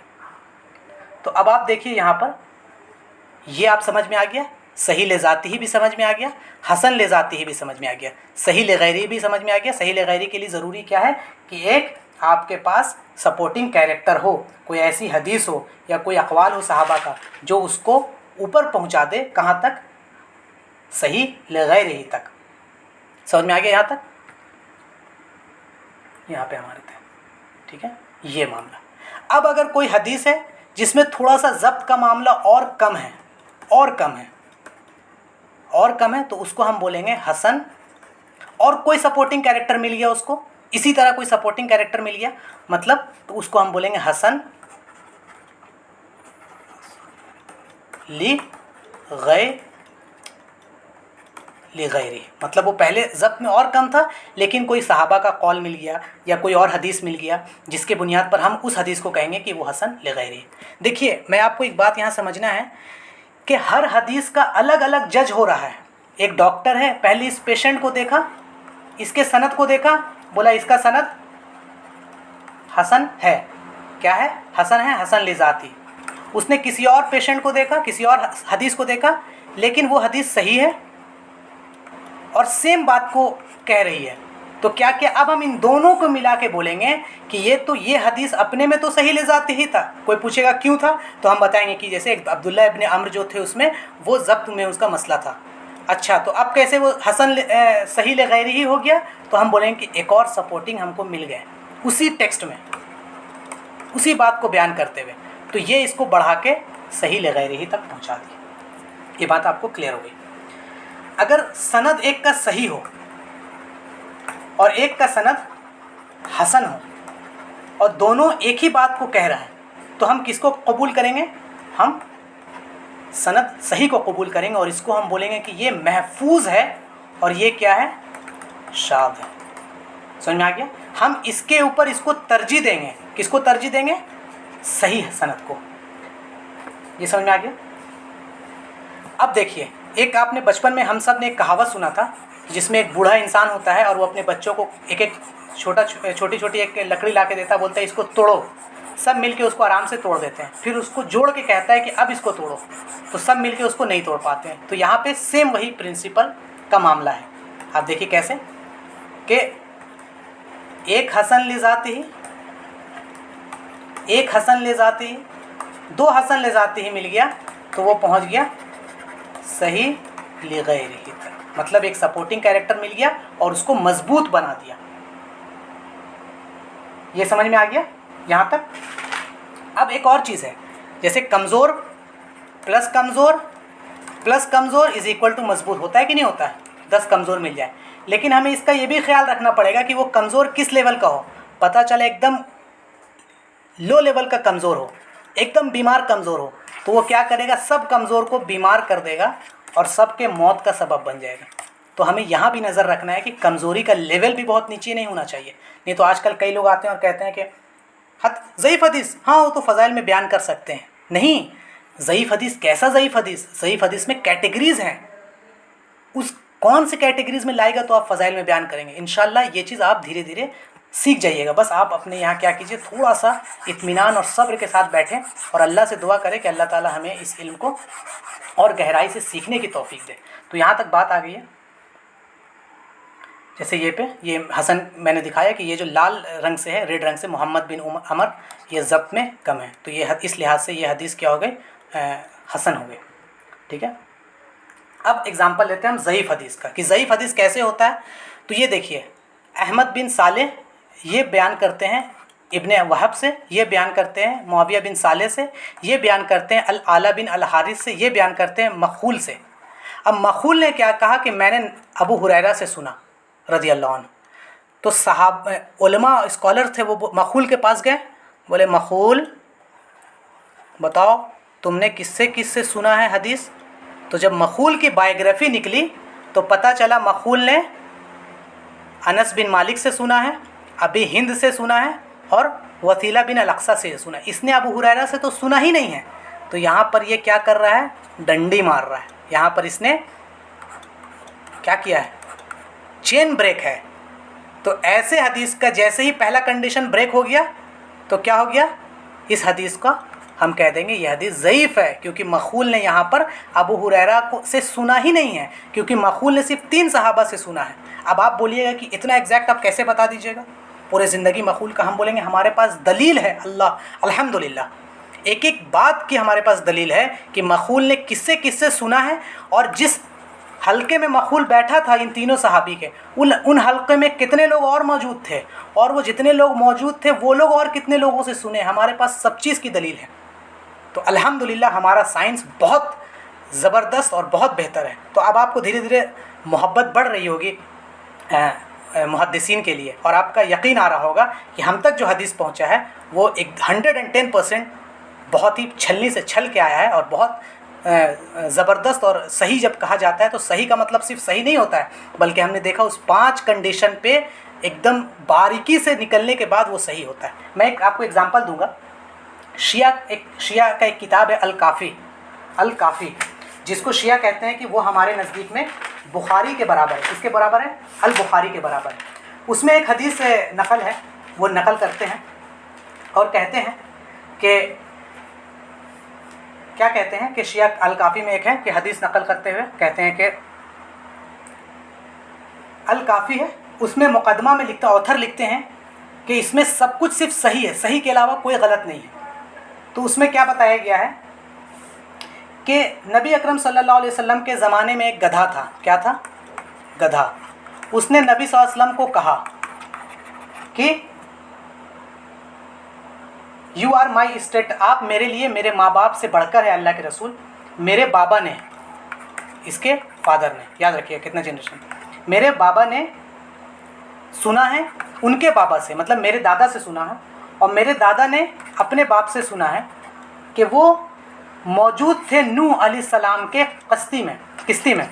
Speaker 1: तो अब आप देखिए यहाँ पर, ये आप समझ में आ गया, सही ले ज़ाती ही भी समझ में आ गया, हसन ले ज़ाती ही भी समझ में आ गया, सही ले गैरी भी समझ में आ गया। सही ले गैरी के लिए ज़रूरी क्या है कि एक आपके पास सपोर्टिंग कैरेक्टर हो, कोई ऐसी हदीस हो या कोई अक़वाल हो सहाबा का जो उसको ऊपर पहुंचा दे, कहाँ तक, सही ले गैरी तक। समझ में आ गया यहाँ तक, यहाँ पे हमारे थे, ठीक है, ये मामला। अब अगर कोई हदीस है जिसमें थोड़ा सा ज़ब्त का मामला और कम है, और कम है, तो उसको हम बोलेंगे हसन। और कोई सपोर्टिंग कैरेक्टर मिल गया उसको, इसी तरह कोई सपोर्टिंग कैरेक्टर मिल गया, मतलब तो उसको हम बोलेंगे हसन ली गैरी। मतलब वो पहले ज़ब्त में और कम था, लेकिन कोई सहाबा का कौल मिल गया या कोई और हदीस मिल गया जिसके बुनियाद पर हम उस हदीस को कहेंगे कि वो हसन ले गैरी। देखिए, मैं आपको एक बात यहाँ समझना है कि हर हदीस का अलग अलग जज हो रहा है। एक डॉक्टर है, पहले इस पेशेंट को देखा, इसके सनद को देखा, बोला इसका सनद हसन है। क्या है? हसन है, हसन ले ज़ाती। उसने किसी और पेशेंट को देखा, किसी और हदीस को देखा, लेकिन वो हदीस सही है और सेम बात को कह रही है। तो क्या क्या अब हम इन दोनों को मिला के बोलेंगे कि ये हदीस अपने में तो सही ले जाती ही था। कोई पूछेगा क्यों था, तो हम बताएंगे कि जैसे अब्दुल्ला इब्न अम्र जो थे उसमें वो ज़ब्त में उसका मसला था। अच्छा, तो अब कैसे वो सही ले गैरी ही हो गया? तो हम बोलेंगे कि एक और सपोर्टिंग हमको मिल गए उसी टेक्स्ट में, उसी बात को बयान करते हुए, तो ये इसको बढ़ा के सही ले गैरी ही तक पहुँचा दी। ये बात आपको क्लियर हो गई। अगर सनद एक का सही हो और एक का सनद हसन हो और दोनों एक ही बात को कह रहे हैं, तो हम किसको कबूल करेंगे? हम सनद सही को कबूल करेंगे और इसको हम बोलेंगे कि ये महफूज है और ये क्या है? शाद है। समझ में आ गया? हम इसके ऊपर इसको तरजीह देंगे। किसको तरजीह देंगे? सही सनद को। ये समझ में आ गया? अब देखिए, एक आपने बचपन में हम सब ने एक कहावत सुना था जिसमें एक बूढ़ा इंसान होता है और वो अपने बच्चों को एक छोटी छोटी एक लकड़ी ला के देता है, बोलता है इसको तोड़ो। सब मिलके उसको आराम से तोड़ देते हैं, फिर उसको जोड़ के कहता है कि अब इसको तोड़ो, तो सब मिलके उसको नहीं तोड़ पाते हैं। तो यहाँ पे सेम वही प्रिंसिपल का मामला है। आप देखिए कैसे कि एक हसन ले जाती ही, एक हसन ले जाती ही, दो हसन ले जाती ही मिल गया, तो वो पहुँच गया सही ले गैरी तक। मतलब एक सपोर्टिंग कैरेक्टर मिल गया और उसको मजबूत बना दिया। ये समझ में आ गया यहाँ तक? अब एक और चीज़ है, जैसे कमज़ोर प्लस कमज़ोर इज इक्वल टू मजबूत, होता है कि नहीं होता है? 10 कमज़ोर मिल जाए, लेकिन हमें इसका ये भी ख्याल रखना पड़ेगा कि वो कमज़ोर किस लेवल का हो। पता चले एकदम लो लेवल का कमज़ोर हो, एकदम बीमार कमज़ोर हो, तो वो क्या करेगा? सब कमज़ोर को बीमार कर देगा और सबके मौत का सबब बन जाएगा। तो हमें यहाँ भी नज़र रखना है कि कमज़ोरी का लेवल भी बहुत नीचे नहीं होना चाहिए। नहीं तो आजकल कई लोग आते हैं और कहते हैं कि ज़ईफ़ हदीस, हाँ वो तो फ़ज़ाइल में बयान कर सकते हैं। नहीं, ज़ईफ़ हदीस कैसा ज़ईफ़ हदीस? ज़ईफ़ हदीस में कैटेगरीज़ हैं, उस कौन से कैटेगरीज़ में लाएगा तो आप फ़ज़ाइल में बयान करेंगे। इंशाल्लाह ये चीज़ आप धीरे धीरे सीख जाइएगा। बस आप अपने यहाँ क्या कीजिए, थोड़ा सा इत्मीनान और सब्र के साथ बैठें और अल्लाह से दुआ करें कि अल्लाह ताला हमें इस इल्म को और गहराई से सीखने की तौफीक दे। तो यहाँ तक बात आ गई है। जैसे ये हसन मैंने दिखाया कि ये जो लाल रंग से है, रेड रंग से, मोहम्मद बिन अमर, ये ज़ब्त में कम है, तो ये इस लिहाज से ये हदीस क्या हो गई? हसन हो गई। ठीक है। अब एग्जांपल लेते हैं हम ज़ईफ़ हदीस का कि ज़ईफ़ हदीस कैसे होता है। तो ये देखिए, अहमद बिन सालेह ये बयान करते हैं इब्ने वहब से, ये बयान करते हैं मुआविया बिन सालेह से, ये बयान करते हैं अल आला बिन अल हारिस से, ये बयान करते हैं मखूल से। अब मखूल ने क्या कहा कि मैंने अबू हुरैरा से सुना रज़ी अल्लाह अन्हु। तो उलमा स्कॉलर थे, वो मखूल के पास गए, बोले मखूल बताओ तुमने किससे सुना है हदीस? तो जब मखूल की बायोग्राफी निकली तो पता चला मखूल ने अनस बिन मालिक से सुना है, अबी हिंद से सुना है और वसीला बिन अलक्सा से सुना है। इसने अबू हुरैरा से तो सुना ही नहीं है। तो यहाँ पर ये क्या कर रहा है? डंडी मार रहा है। यहाँ पर इसने क्या किया है? चेन ब्रेक है। तो ऐसे हदीस का जैसे ही पहला कंडीशन ब्रेक हो गया तो क्या हो गया? इस हदीस का ہم کہہ دیں گے یہ حدیث ضعیف ہے، کیونکہ مخول نے یہاں پر ابو ہریرہ کو سے سنا ہی نہیں ہے، کیونکہ مخول نے صرف 3 صحابہ سے سنا ہے۔ اب آپ بولیے گا کہ اتنا ایگزیکٹ آپ کیسے بتا دیجیے گا پورے زندگی مخول کا؟ ہم بولیں گے ہمارے پاس دلیل ہے، الحمدللہ ایک ایک بات کی ہمارے پاس دلیل ہے کہ مخول نے کس سے سنا ہے، اور جس حلقے میں مخول بیٹھا تھا ان تینوں صحابی کے، ان حلقے میں کتنے لوگ اور موجود تھے، اور وہ جتنے لوگ موجود تھے وہ لوگ اور کتنے لوگوں سے سنے، ہمارے پاس سب چیز کی دلیل ہے۔ تو الحمدللہ ہمارا سائنس بہت زبردست اور بہت بہتر ہے۔ تو اب آپ کو دھیرے دھیرے محبت بڑھ رہی ہوگی محدثین کے لیے، اور آپ کا یقین آ رہا ہوگا کہ ہم تک جو حدیث پہنچا ہے وہ 110% بہت ہی چھلنی سے چھل کے آیا ہے، اور بہت زبردست اور صحیح جب کہا جاتا ہے تو صحیح کا مطلب صرف صحیح نہیں ہوتا ہے، بلکہ ہم نے دیکھا اس 5 کنڈیشن پہ ایک دم باریکی سے نکلنے کے بعد وہ صحیح ہوتا ہے۔ میں آپ کو اگزامپل دوں گا، شیعہ کا ایک کتاب ہے الکافی، جس کو شیعہ کہتے ہیں کہ وہ ہمارے نزدیک میں بخاری کے برابر ہے۔ کس کے برابر ہے؟ البخاری کے برابر ہے۔ اس میں ایک حدیث نقل ہے، وہ نقل کرتے ہیں اور کہتے ہیں کہ کیا کہتے ہیں کہ شیعہ الکافی میں ایک ہے کہ حدیث نقل کرتے ہوئے کہتے ہیں کہ الکافی ہے، اس میں مقدمہ میں آتھر لکھتے ہیں کہ اس میں سب کچھ صرف صحیح ہے، صحیح کے علاوہ کوئی غلط نہیں ہے۔ تو اس میں کیا بتایا گیا ہے کہ نبی اکرم صلی اللہ علیہ وسلم کے زمانے میں ایک گدھا تھا۔ کیا تھا؟ گدھا۔ اس نے نبی صلی اللہ علیہ وسلم کو کہا کہ یو آر مائی اسٹیٹ، آپ میرے لیے میرے ماں باپ سے بڑھ کر ہے اللہ کے رسول۔ میرے بابا نے، اس کے فادر نے، یاد رکھیے کتنا جنریشن، میرے بابا نے سنا ہے ان کے بابا سے، مطلب میرے دادا سے سنا ہے، اور میرے دادا نے اپنے باپ سے سنا ہے کہ وہ موجود تھے نوح علیہ السلام کے کشتی میں،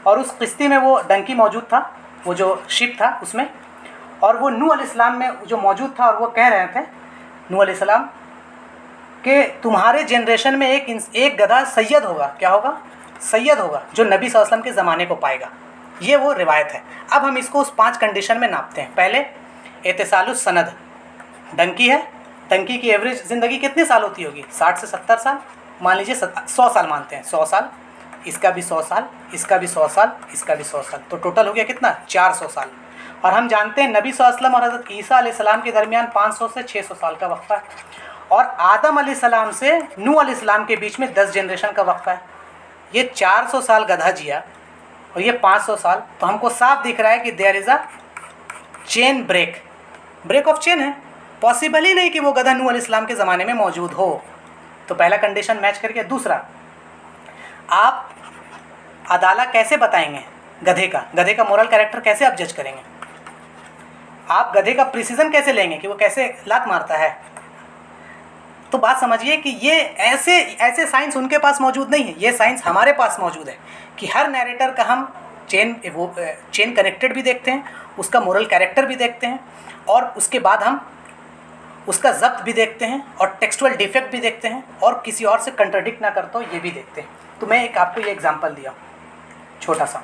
Speaker 1: اور اس کشتی میں وہ ڈنکی موجود تھا، وہ جو شپ تھا اس میں، اور وہ نوح علیہ السلام میں جو موجود تھا، اور وہ کہہ رہے تھے نوح علیہ السلام کہ تمہارے جنریشن میں ایک گدھا سید ہوگا۔ کیا ہوگا؟ سید ہوگا، جو نبی صلی اللہ علیہ وسلم کے زمانے کو پائے گا۔ یہ وہ روایت ہے۔ اب ہم اس کو اس 5 کنڈیشن میں ناپتے ہیں۔ پہلے اتصال السند، ڈنکی ہے، ڈنکی کی ایوریج زندگی کتنے سال ہوتی ہوگی؟ 60 سے 70 سال، مان لیجیے 100 سال مانتے ہیں، 100 سال، اس کا بھی 100 سال، اس کا بھی 100 سال، اس کا بھی 100 سال، تو ٹوٹل ہو گیا کتنا؟ 400 سال۔ اور ہم جانتے ہیں نبی صلی اللہ علیہ وسلم اور حضرت عیسیٰ علیہ السلام کے درمیان 500 سے 600 سال کا وقفہ ہے، اور آدم علیہ السلام سے نوح علیہ السلام کے بیچ میں 10 جنریشن کا وقفہ ہے۔ یہ 400 سال گدھا جیا اور یہ 500 سال، تو ہم کو صاف دکھ رہا ہے کہ دیر از اے چین بریک آف چین ہے۔ پاسبل ہی نہیں کہ وہ گدھا نوح علیہ السلام کے زمانے میں موجود ہو۔ تو پہلا کنڈیشن میچ کر کے، دوسرا، آپ عدالہ کیسے بتائیں گے گدھے کا مورل کیریکٹر کیسے آپ جج کریں گے؟ آپ گدھے کا پریسیزن کیسے لیں گے کہ وہ کیسے لات مارتا ہے؟ تو بات سمجھیے کہ یہ ایسے سائنس ان کے پاس موجود نہیں ہے، یہ سائنس ہمارے پاس موجود ہے کہ ہر نیریٹر کا ہم چین کنیکٹڈ بھی دیکھتے ہیں، اس کا مورل کیریکٹر بھی دیکھتے ہیں، اور اس کے بعد ہم اس کا ضبط بھی دیکھتے ہیں، اور ٹیکسچوئل ڈیفیکٹ بھی دیکھتے ہیں، اور کسی اور سے کنٹرڈکٹ نہ کرتا ہو یہ بھی دیکھتے ہیں۔ تو میں آپ کو یہ ایگزامپل دیا چھوٹا سا۔